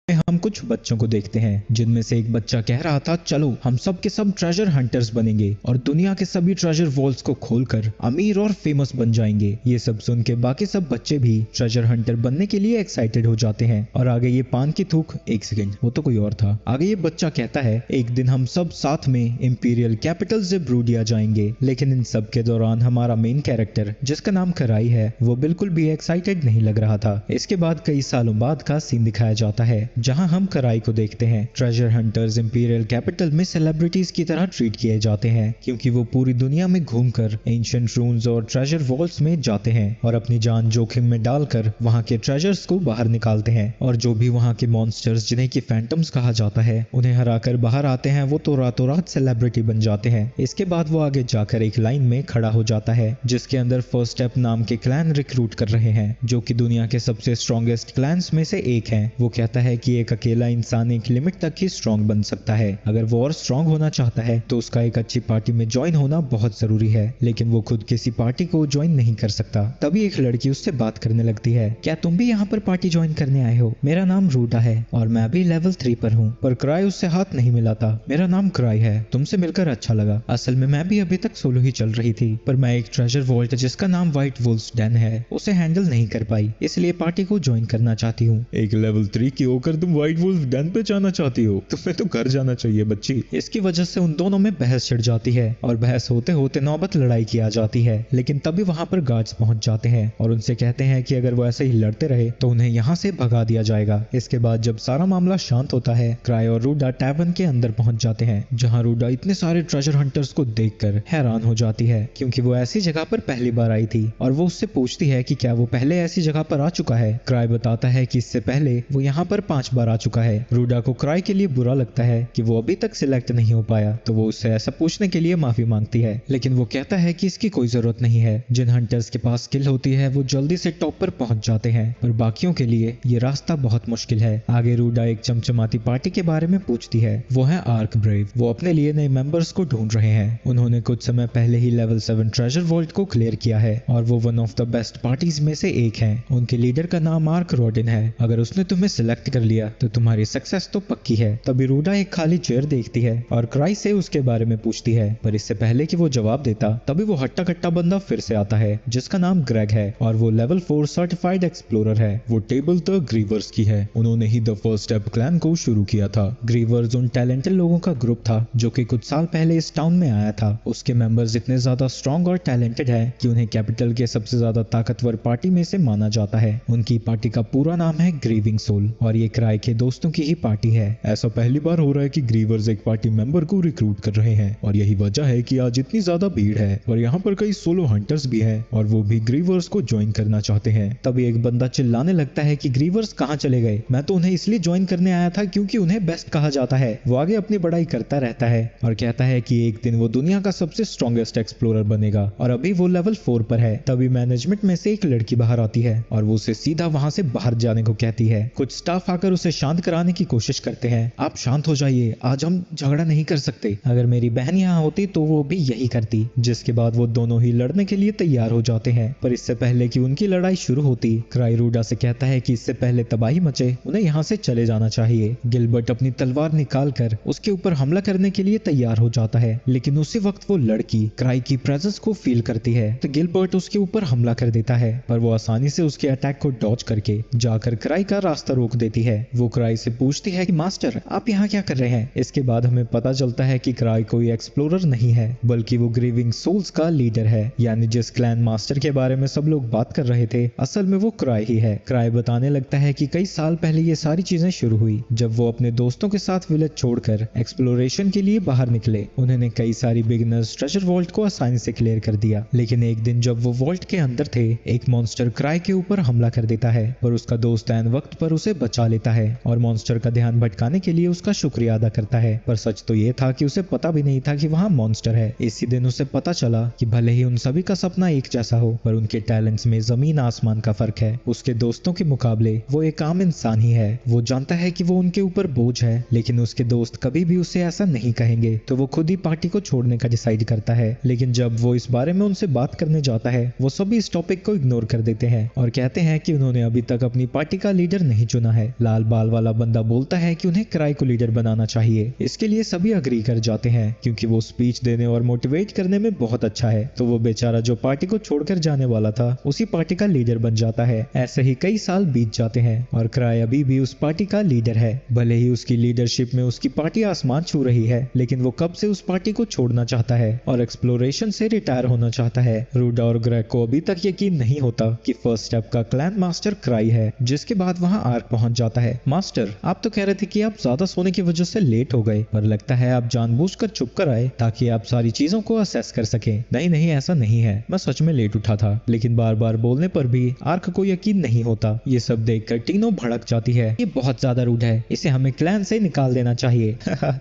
हम कुछ बच्चों को देखते हैं जिनमें से एक बच्चा कह रहा था, चलो हम सब के सब ट्रेजर हंटर्स बनेंगे और दुनिया के सभी ट्रेजर वॉल्स को खोलकर अमीर और फेमस बन जाएंगे। ये सब सुन के बाकी सब बच्चे भी ट्रेजर हंटर बनने के लिए एक्साइटेड हो जाते हैं। और आगे ये पान की थूक, एक सेकंड, वो तो कोई और था। आगे ये बच्चा कहता है, एक दिन हम सब साथ में इंपीरियल कैपिटल ज़ेब्रूडिया जाएंगे। लेकिन इन सब के दौरान हमारा मेन कैरेक्टर, जिसका नाम कराई है, वो बिल्कुल भी एक्साइटेड नहीं लग रहा था। इसके बाद कई सालों बाद का सीन दिखाया जाता है जहां हम कराई को देखते हैं। ट्रेजर हंटर्स इंपीरियल कैपिटल में सेलिब्रिटीज की तरह ट्रीट किए जाते हैं क्योंकि वो पूरी दुनिया में घूमकर एंशिएंट रून्स और ट्रेजर वॉल्ट्स में जाते हैं और अपनी जान जोखिम में डालकर वहां के ट्रेजर्स को बाहर निकालते हैं। और जो भी वहां के मॉन्स्टर्स, जिन्हें की फैंटम्स कहा जाता है, उन्हें हराकर बाहर आते हैं, वो तो रातों रात सेलिब्रिटी बन जाते हैं। इसके बाद वो आगे जाकर एक लाइन में खड़ा हो जाता है जिसके अंदर फर्स्ट स्टेप नाम के क्लैन रिक्रूट कर रहे हैं, जो कि दुनिया के सबसे स्ट्रॉन्गेस्ट क्लैंस में से एक है। वो कहता है कि एक अकेला इंसान एक लिमिट तक ही स्ट्रॉन्ग बन सकता है। अगर वो और स्ट्रॉन्ग होना चाहता है तो उसका एक अच्छी पार्टी में ज्वाइन होना बहुत जरूरी है, लेकिन वो खुद किसी पार्टी को ज्वाइन नहीं कर सकता। तभी एक लड़की उससे बात करने लगती है, क्या तुम भी यहाँ पर पार्टी ज्वाइन करने आए हो? मेरा नाम रूडा है और मैं अभी लेवल 3 पर हूँ। पर क्राई उससे हाथ नहीं मिलाता। मेरा नाम क्राई है, तुमसे मिलकर अच्छा लगा। असल में मैं भी अभी तक सोलो ही चल रही थी, पर मैं एक ट्रेजर वॉल्ट जिसका नाम व्हाइट वुल्फ्स डेन है, उसे हैंडल नहीं कर पाई, इसलिए पार्टी को ज्वाइन करना चाहती हूँ। एक लेवल 3 की होकर तुम व्हाइट वुल्फ डैन पे जाना चाहती हो? तुम्हें तो घर जाना चाहिए बच्ची। इसकी वजह से उन दोनों में बहस छिड़ जाती है और बहस होते होते नौबत लड़ाई की आ जाती है। लेकिन तभी वहां पर गार्ड्स पहुंच जाते हैं और उनसे कहते हैं कि अगर वो ऐसे ही लड़ते रहे तो उन्हें यहाँ से भगा दिया जाएगा। इसके बाद जब सारा मामला शांत होता है, क्राई और रूडा टैवर्न के अंदर पहुंच जाते हैं, जहाँ रूडा इतने सारे ट्रेजर हंटर्स को देखकर हैरान हो जाती है क्योंकि वो ऐसी जगह पर पहली बार आई थी। और वो उससे पूछती है कि क्या वो पहले ऐसी जगह पर आ चुका है। क्राई बताता है कि इससे पहले वो यहाँ पर 5 बार आ चुका है। रूडा को क्राई के लिए बुरा लगता है कि वो अभी तक सिलेक्ट नहीं हो पाया, तो वो उससे ऐसा पूछने के लिए माफी मांगती है। लेकिन वो कहता है कि इसकी कोई जरूरत नहीं है, जिन हंटर्स के पास स्किल होती है वो जल्दी से टॉप पर पहुंच जाते हैं, पर बाकियों के लिए ये रास्ता बहुत मुश्किल है। आगे रूडा एक चमचमाती पार्टी के बारे में पूछती है, वो है आर्क ब्रेव। वो अपने लिए नए मेंबर्स को ढूंढ रहे हैं। उन्होंने कुछ समय पहले ही लेवल 7 ट्रेजर वॉल्ट को क्लियर किया है और वो one of the best parties में से एक है। उनके लीडर का नाम आर्क रॉडिन है। अगर उसने तुम्हें सिलेक्ट कर लिया तो तुम्हारी सक्सेस तो पक्की है। तभी रूडा एक खाली चेयर देखती है और क्राई से उसके बारे में पूछती है, पर इससे पहले कि वो जवाब देता तभी वो हट्टा कट्टा बंदा फिर से आता है जिसका नाम ग्रेग है और वो लेवल 4 सर्टिफाइड एक्सप्लोरर है। वो टेबल द ग्रीवर्स की है। उन्होंने ही द फर्स्ट स्टेप क्लैन को शुरू किया था। ग्रीवर्स उन टैलेंटेड लोगों का ग्रुप था जो कि कुछ साल पहले इस टाउन में आया था। उसके मेंबर्स इतने ज्यादा स्ट्रॉन्ग और टैलेंटेड है कि उन्हें कैपिटल के सबसे ज्यादा ताकतवर पार्टी में से माना जाता है। उनकी पार्टी का पूरा नाम है ग्रीविंग सोल और ये क्राई के दोस्तों की ही पार्टी है। ऐसा पहली बार हो रहा है कि ग्रीवर्स एक पार्टी मेंबर को रिक्रूट कर रहे हैं और यही वजह है कि आज इतनी ज्यादा भीड़ है। और यहाँ पर कई सोलो हंटर्स भी हैं और वो भी ग्रीवर्स को ज्वाइन करना चाहते हैं। तभी एक बंदा चिल्लाने लगता है कि ग्रीवर्स कहाँ चले गए? मैं तो उन्हें इसलिए ज्वाइन करने आया था क्योंकि उन्हें बेस्ट कहा जाता है। वो आगे अपनी बड़ाई करता रहता है और कहता है कि एक दिन वो दुनिया का सबसे स्ट्रॉन्गेस्ट एक्सप्लोरर बनेगा और अभी वो लेवल 4 पर है। तभी मैनेजमेंट में से एक लड़की बाहर आती है और वो उसे सीधा वहां से बाहर जाने को कहती है। कुछ स्टाफ आकर उसे शांत कराने की कोशिश करते हैं। आप शांत हो जाइए, आज हम झगड़ा नहीं कर सकते। अगर मेरी बहन यहाँ होती तो वो भी यही करती। जिसके बाद वो दोनों ही लड़ने के लिए तैयार हो जाते हैं। पर इससे पहले कि उनकी लड़ाई शुरू होती, क्राई रूडा से कहता है कि इससे पहले तबाही मचे, उन्हें यहाँ से चले जाना चाहिए। गिलबर्ट अपनी तलवार निकालकर उसके ऊपर हमला करने के लिए तैयार हो जाता है, लेकिन उसी वक्त वो लड़की क्राई की प्रेजेंस को फील करती है तो गिलबर्ट उसके ऊपर हमला कर देता है, पर वो आसानी से उसके अटैक को डॉज करके जाकर क्राई का रास्ता रोक देती है। वो क्राई से पूछती है कि मास्टर, आप यहाँ क्या कर रहे हैं? इसके बाद हमें पता चलता है कि क्राई कोई एक्सप्लोरर नहीं है, बल्कि वो ग्रीविंग सोल्स का लीडर है, यानी जिस क्लैन मास्टर के बारे में सब लोग बात कर रहे थे, असल में वो क्राई ही है। क्राई बताने लगता है कि कई साल पहले ये सारी चीजें शुरू हुई जब वो अपने दोस्तों के साथ विलेज छोड़कर एक्सप्लोरेशन के लिए बाहर निकले। उन्होंने कई सारी बिगिनर्स ट्रेजर वॉल्ट को आसानी से क्लियर कर दिया, लेकिन एक दिन जब वो वॉल्ट के अंदर थे, एक मॉन्स्टर क्राई के ऊपर हमला कर देता है, पर उसका दोस्त ऐन वक्त पर उसे बचा लेता है और मॉन्स्टर का ध्यान भटकाने के लिए उसका शुक्रिया अदा करता है। पर सच तो ये था कि उसे पता भी नहीं था कि वहाँ मॉन्स्टर है। इसी दिन उसे पता चला कि भले ही उन सभी का सपना एक जैसा हो, पर उनके टैलेंट्स में जमीन आसमान का फर्क है। उसके दोस्तों के मुकाबले वो एक आम इंसान ही है। वो जानता है कि वो उनके ऊपर बोझ है, लेकिन उसके दोस्त कभी भी उसे ऐसा नहीं कहेंगे, तो वो खुद ही पार्टी को छोड़ने का डिसाइड करता है। लेकिन जब वो इस बारे में उनसे बात करने जाता है, वो सभी इस टॉपिक को इग्नोर कर देते हैं और कहते हैं कि उन्होंने अभी तक अपनी पार्टी का लीडर नहीं चुना है। लाल बाल वाला बंदा बोलता है कि उन्हें क्राई को लीडर बनाना चाहिए। इसके लिए सभी अग्री कर जाते हैं क्योंकि वो स्पीच देने और मोटिवेट करने में बहुत अच्छा है। तो वो बेचारा जो पार्टी को छोड़कर जाने वाला था उसी पार्टी का लीडर बन जाता है। ऐसे ही कई साल बीत जाते हैं और क्राई अभी भी उस पार्टी का लीडर है। भले ही उसकी लीडरशिप में उसकी पार्टी आसमान छू रही है, लेकिन वो कब से उस पार्टी को छोड़ना चाहता है और एक्सप्लोरेशन से रिटायर होना चाहता है। रूडा और ग्रेग को अभी तक यकीन नहीं होता कि फर्स्ट स्टेप का क्लैन मास्टर क्राई है। जिसके बाद वहां आर्क पहुंच जाता है। मास्टर, आप तो कह रहे थे कि आप ज्यादा सोने की वजह से लेट हो गए, पर लगता है आप जानबूझकर छुप कर आए ताकि आप सारी चीजों को असेस कर सकें। नहीं नहीं, ऐसा नहीं है, मैं सच में लेट उठा था। लेकिन बार बार बोलने पर भी आर्क को यकीन नहीं होता। ये सब देखकर टीनो भड़क जाती है। ये बहुत ज्यादा रूड है, इसे हमें क्लैन से निकाल देना चाहिए।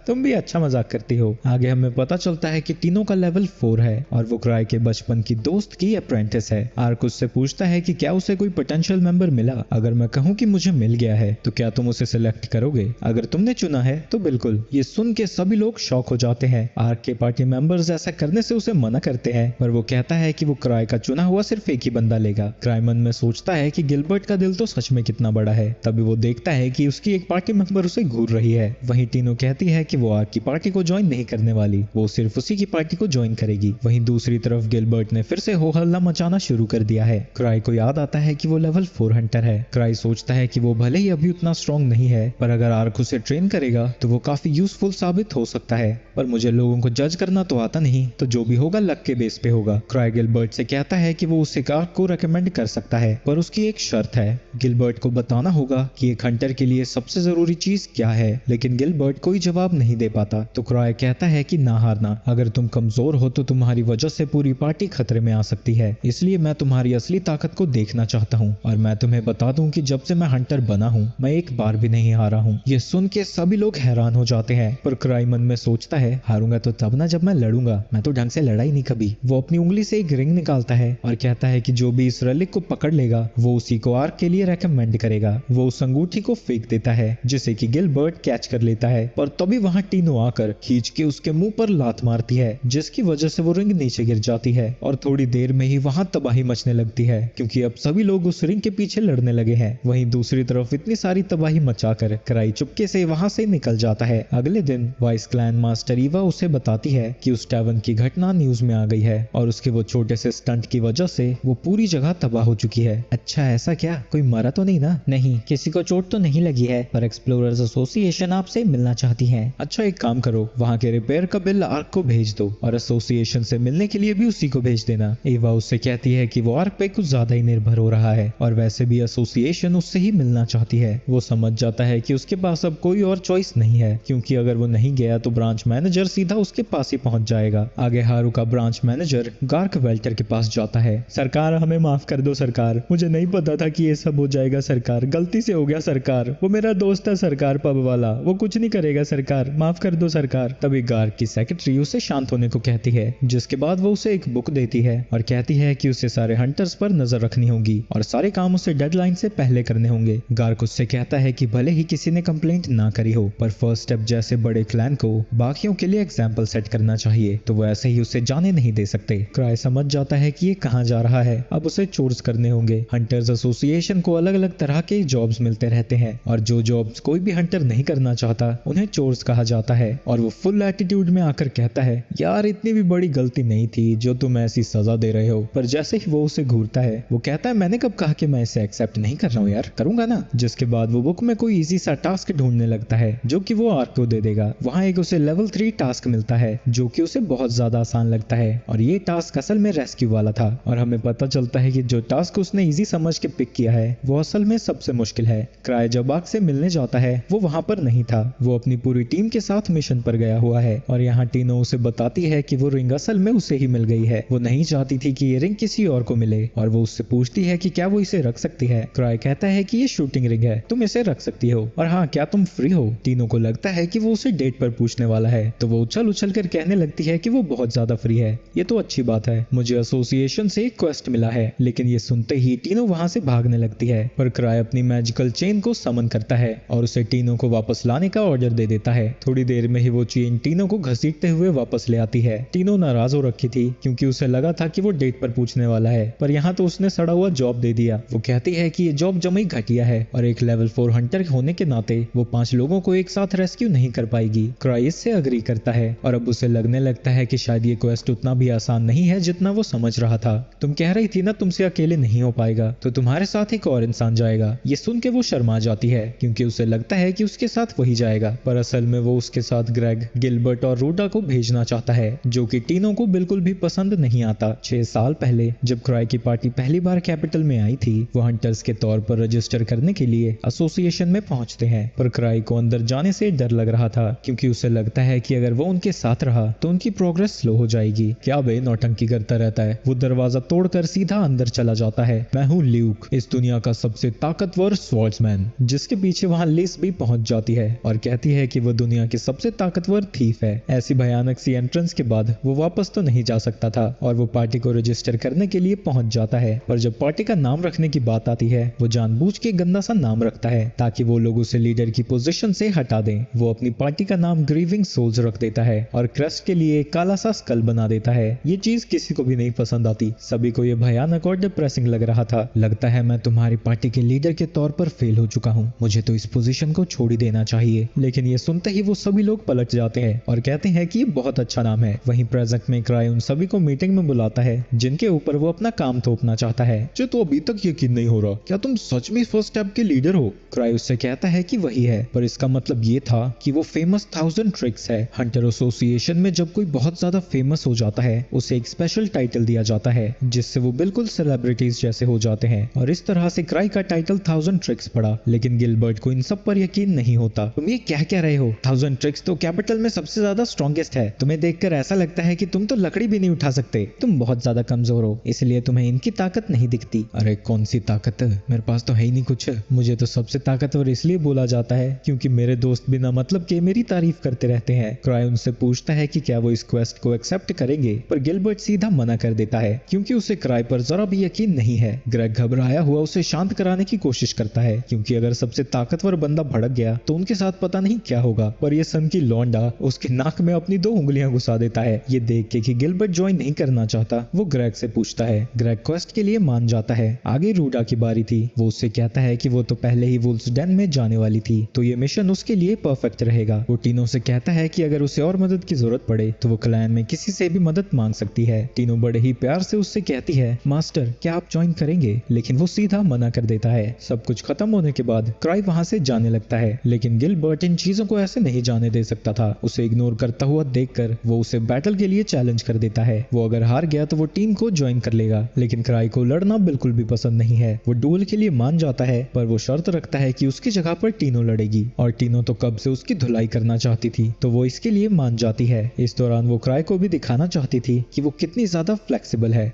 तुम भी अच्छा मजाक करती हो। आगे हमें पता चलता है कि टीनो का लेवल 4 है और वो क्राई के बचपन की दोस्त की अप्रेंटिस है। आर्क उससे पूछता है कि क्या उसे कोई पोटेंशियल मेंबर मिला। अगर मैं कहूँ कि मुझे मिल गया है तो क्या तुम उसे सिलेक्ट करोगे? अगर तुमने चुना है तो बिल्कुल। ये सुन के सभी लोग शॉक हो जाते हैं। आर्क के पार्टी मेंबर्स ऐसा करने से उसे मना करते हैं, पर वो कहता है कि वो क्राई का चुना हुआ सिर्फ एक ही बंदा लेगा। क्राई मन में सोचता है कि गिलबर्ट का दिल तो सच में कितना बड़ा है। तभी वो देखता है कि उसकी एक पार्टी मेंबर उसे घूर रही है। वहीं टीनो कहती है कि वो आर्क की पार्टी को ज्वाइन नहीं करने वाली, वो सिर्फ उसी की पार्टी को ज्वाइन करेगी। वहीं दूसरी तरफ गिलबर्ट ने फिर से हो हल्ला मचाना शुरू कर दिया है। क्राई को याद आता है कि वो लेवल 4 हंटर है। क्राई सोचता है कि वो भले ही अभी उतना स्ट्रॉन्ग नहीं है, पर अगर आर्क उसे ट्रेन करेगा तो वो काफी यूजफुल साबित हो सकता है। पर मुझे लोगों को जज करना तो आता नहीं, तो जो भी होगा लक के बेस पे होगा। क्राई गिलबर्ट से कहता है कि वो उसे आर्क को रेकमेंड कर सकता है, पर उसकी एक शर्त है। गिलबर्ट को बताना होगा कि एक हंटर के लिए सबसे जरूरी चीज क्या है, लेकिन गिलबर्ट कोई जवाब नहीं दे पाता। तो क्राई कहता है कि ना हारना, अगर तुम कमजोर हो तो तुम्हारी वजह से पूरी पार्टी खतरे में आ सकती है। इसलिए मैं तुम्हारी असली ताकत को देखना चाहता हूँ और मैं तुम्हें बता दूं कि जब से मैं हंटर बना हूँ मैं एक बार भी नहीं हारा हूँ। ये सुन के सभी लोग हैरान हो जाते हैं, पर क्राई मन में सोचता है हारूंगा तो तब ना जब मैं लड़ूंगा, मैं तो ढंग से लड़ा ही नहीं कभी। वो अपनी उंगली से एक रिंग निकालता है और कहता है कि जो भी इस relic को पकड़ लेगा वो उसी को आर्क के लिए रेकमेंड करेगा। वो उस अंगूठी को फेंक देता है जिसे कि गिलबर्ट कैच कर लेता है, पर तभी वहां टीनो आकर खींच के उसके मुंह पर लात मारती है, जिसकी वजह से वो रिंग नीचे गिर जाती है और थोड़ी देर में ही वहां तबाही मचने लगती है क्योंकि अब सभी लोग उस रिंग के पीछे लड़ने लगे हैं। वहीं दूसरी तरफ इतनी सारी तबाही मचाकर क्राई चुपके से वहां से निकल जाता है। अगले दिन वाइस क्लैन मास्टर ईवा उसे बताती है कि उस टैवर्न की घटना न्यूज में आ गई है और उसके वो छोटे से स्टंट की वजह से वो पूरी जगह तबाह हो चुकी है। अच्छा ऐसा क्या? कोई मरा तो नहीं ना? नहीं, किसी को चोट तो नहीं लगी है, पर एक्सप्लोरर्स एसोसिएशन आपसे मिलना चाहती है। अच्छा एक काम करो, वहाँ के रिपेयर का बिल आर्क को भेज दो और एसोसिएशन से मिलने के लिए भी उसी को भेज देना। ईवा उससे कहती है कि वो आर्क पे कुछ ज्यादा ही निर्भर हो रहा है और वैसे भी एसोसिएशन उससे ही मिलना चाहती है। वो समझ जाता है कि उसके पास अब कोई और चॉइस नहीं है, क्योंकि अगर वो नहीं गया तो ब्रांच मैनेजर सीधा उसके पास ही पहुंच जाएगा। आगे हारू का ब्रांच मैनेजर गार्क वेल्टर के पास जाता है। सरकार हमें माफ कर दो सरकार, मुझे नहीं पता था कि ये सब हो जाएगा सरकार, गलती से हो गया सरकार, वो मेरा दोस्त है सरकार पब वाला, वो कुछ नहीं करेगा सरकार, माफ कर दो सरकार। तभी गार्क की सेक्रेटरी उसे शांत होने को कहती है, जिसके बाद वो उसे एक बुक देती है और कहती है कि उसे सारे हंटर्स पर नजर रखनी होगी और सारे काम उसे डेडलाइन से पहले करने होंगे। गार्क उससे कहता है कि भले ही किसी ने कंप्लेंट ना करी हो, पर फर्स्ट स्टेप जैसे बड़े क्लैन को बाकियों के लिए एग्जाम्पल सेट करना चाहिए, तो वो ऐसे ही उसे जाने नहीं दे सकते। क्राई समझ जाता है कि ये कहाँ जा रहा है, अब उसे चोर्स करने होंगे। हंटर्स एसोसिएशन को अलग अलग तरह के जॉब्स मिलते रहते हैं और जो जॉब्स कोई भी हंटर नहीं करना चाहता उन्हें चोर्स कहा जाता है। और वो फुल एटीट्यूड में आकर कहता है यार इतनी भी बड़ी गलती नहीं थी जो तुम ऐसी सजा दे रहे हो, पर जैसे ही वो उसे घूरता है वो कहता है मैंने कब कहा कि मैं इसे एक्सेप्ट नहीं कर रहा हूँ यार, करूंगा ना। जिसके बाद वो बुक में कोई इजी सा टास्क ढूंढने लगता है जो कि वो आर्क को दे देगा। वहाँ एक उसे लेवल 3 टास्क मिलता है जो कि उसे बहुत ज्यादा आसान लगता है और ये टास्क असल में रेस्क्यू वाला था और हमें पता चलता है कि जो टास्क उसने इजी समझ के पिक किया है वो असल में सबसे मुश्किल है। क्राई जब आर्क से मिलने जाता है वो वहाँ पर नहीं था, वो अपनी पूरी टीम के साथ मिशन पर गया हुआ है और यहाँ टीनो उसे बताती है कि वो रिंग असल में उसे ही मिल गई है। वो नहीं चाहती थी कि ये रिंग किसी और को मिले और वो उससे पूछती है कि क्या वो इसे रख सकती है। क्राई कहता है कि ये शूटिंग रिंग है, तुम इसे रख सकती हो और हाँ क्या तुम फ्री हो। टीनो को लगता है कि वो उसे डेट पर पूछने वाला है तो वो उछल उछल कर कहने लगती है कि वो बहुत ज्यादा फ्री है। ये तो अच्छी बात है, मुझे एसोसिएशन से एक क्वेस्ट मिला है। लेकिन ये सुनते ही टीनो वहां से भागने लगती है, पर क्राई अपनी मैजिकल चेन को समन करता है और उसे टीनो को वापस लाने का ऑर्डर दे देता है। थोड़ी देर में ही वो चेन टीनो को घसीटते हुए वापस ले आती है। टीनो नाराज हो रखी थी क्योंकि उसे लगा था कि वो डेट पर पूछने वाला है, पर यहाँ तो उसने सड़ा हुआ जॉब दे दिया। वो कहती है कि ये जॉब जमा ही घटिया है और एक लेवल लेवल 4 हंटर होने के नाते वो 5 लोगों को एक साथ रेस्क्यू नहीं कर पाएगी। क्राई इससे अग्री करता है और अब उसे लगने लगता है कि शायद ये क्वेस्ट उतना भी आसान नहीं है जितना वो समझ रहा था। तुम कह रही थी ना तुमसे अकेले नहीं हो पाएगा, तो तुम्हारे साथ एक और इंसान जाएगा। ये सुन के वो शर्मा जाती है क्योंकि उसे लगता है कि उसके साथ वही जाएगा, पर असल में वो उसके साथ ग्रेग, गिलबर्ट और रूडा को भेजना चाहता है, जो कि टीनो को बिल्कुल भी पसंद नहीं आता। 6 साल पहले जब क्राई की पार्टी पहली बार कैपिटल में आई थी, वो हंटर्स के तौर पर रजिस्टर करने के लिए एसोसिएशन में पहुंचते हैं, पर क्राई को अंदर जाने से डर लग रहा था क्योंकि उसे लगता है कि अगर वो उनके साथ रहा तो उनकी प्रोग्रेस स्लो हो जाएगी। क्या बे नौटंकी करता रहता है। वो दरवाजा तोड़कर सीधा अंदर चला जाता है। मैं हूँ ल्यूक, इस दुनिया का सबसे ताकतवर स्वॉर्ड्समैन, जिसके पीछे वहाँ लिस भी पहुंच जाती है और कहती है कि वो दुनिया की सबसे ताकतवर थीफ है। ऐसी भयानक सी एंट्रेंस के बाद वो वापस तो नहीं जा सकता था और वो पार्टी को रजिस्टर करने के लिए पहुंच जाता है, पर जब पार्टी का नाम रखने की बात आती है वो जानबूझ के गंदा सा नाम रखता है ताकि वो लोग उसे लीडर की पोजीशन से हटा दें। वो अपनी पार्टी का नाम ग्रीविंग सोल्स रख देता है और क्रस्ट के लिए एक काला सा स्कल बना देता है। ये चीज किसी को भी नहीं पसंद आती, सभी को ये भयानक और डिप्रेसिंग लग रहा था। लगता है मैं तुम्हारी पार्टी के लीडर के तौर पर फेल हो चुका हूँ, मुझे तो इस पोजीशन को छोड़ ही देना चाहिए। लेकिन ये सुनते ही वो सभी लोग पलट जाते हैं और कहते हैं कि ये बहुत अच्छा नाम है। वहीं प्रेजेंट में क्राई उन सभी को मीटिंग में बुलाता है जिनके ऊपर वो अपना काम थोपना चाहता है। मुझे तो अभी तक यकीन नहीं हो रहा, क्या तुम सच में फर्स्ट स्टेप के लीडर हो? क्राई उससे कहता है कि वही है, पर इसका मतलब ये था कि वो फेमस 1000 ट्रिक्स है। हंटर एसोसिएशन में जब कोई बहुत ज्यादा फेमस हो जाता है उसे एक स्पेशल टाइटल दिया जाता है जिससे वो बिल्कुल सेलिब्रिटीज जैसे हो जाते हैं, और इस तरह से क्राई का टाइटल 1000 ट्रिक्स पड़ा। लेकिन गिलबर्ट को इन सब पर यकीन नहीं होता। तुम ये क्या रहे हो? 1000 ट्रिक्स तो कैपिटल में सबसे ज्यादा स्ट्रॉन्गेस्ट है। तुम्हें देखकर ऐसा लगता है कि तुम तो लकड़ी भी नहीं उठा सकते। तुम बहुत ज्यादा कमजोर हो, इसलिए तुम्हें इनकी ताकत नहीं दिखती। अरे कौन सी ताकत, मेरे पास तो है ही नहीं कुछ। मुझे तो सबसे ताकतवर इसलिए बोला जाता है क्योंकि मेरे दोस्त बिना मतलब के मेरी तारीफ करते रहते हैं। क्राई उनसे पूछता है कि क्या वो इस क्वेस्ट को एक्सेप्ट करेंगे, पर गिलबर्ट सीधा मना कर देता है क्योंकि उसे क्राई पर जरा भी यकीन नहीं है। ग्रेग घबराया हुआ उसे शांत कराने की कोशिश करता है क्योंकि अगर सबसे ताकतवर बंदा भड़क गया तो उनके साथ पता नहीं क्या होगा, पर ये सन की लौंडा उसके नाक में अपनी 2 उंगलियां घुसा देता है। ये देख के कि गिलबर्ट ज्वाइन नहीं करना चाहता, वो ग्रेग से पूछता है। ग्रेग क्वेस्ट के लिए मान जाता है। आगे रूडा की बारी थी। वो उससे कहता है कि वो तो पहले ही वुल्फ्स डेन में जाने वाली थी, तो ये मिशन उसके लिए परफेक्ट रहेगा। वो टीनो से कहता है कि अगर उसे और मदद की जरूरत पड़े तो वो क्लैन में किसी से भी मदद मांग सकती है। टीनो बड़े ही प्यार से उससे कहती है, मास्टर क्या आप ज्वाइन करेंगे? लेकिन वो सीधा मना कर देता है। सब कुछ खत्म होने के बाद क्राई वहां से जाने लगता है, लेकिन गिलबर्ट इन चीजों को ऐसे नहीं जाने दे सकता था। उसे इग्नोर करता हुआ देखकर वो उसे बैटल के लिए चैलेंज कर देता है। वो अगर हार गया तो वो टीम को ज्वाइन कर लेगा, लेकिन क्राई को लड़ना बिल्कुल भी पसंद नहीं है। वो डुएल के लिए मान जाता है, पर वो शर्त रखता है कि उसकी जगह पर टीनो लड़ेगी, और टीनो तो कब से उसकी धुलाई करना चाहती थी, तो वो इसके लिए मान जाती है। इस दौरान वो क्राई को भी दिखाना चाहती थी कि वो कितनी ज्यादा फ्लेक्सिबल है।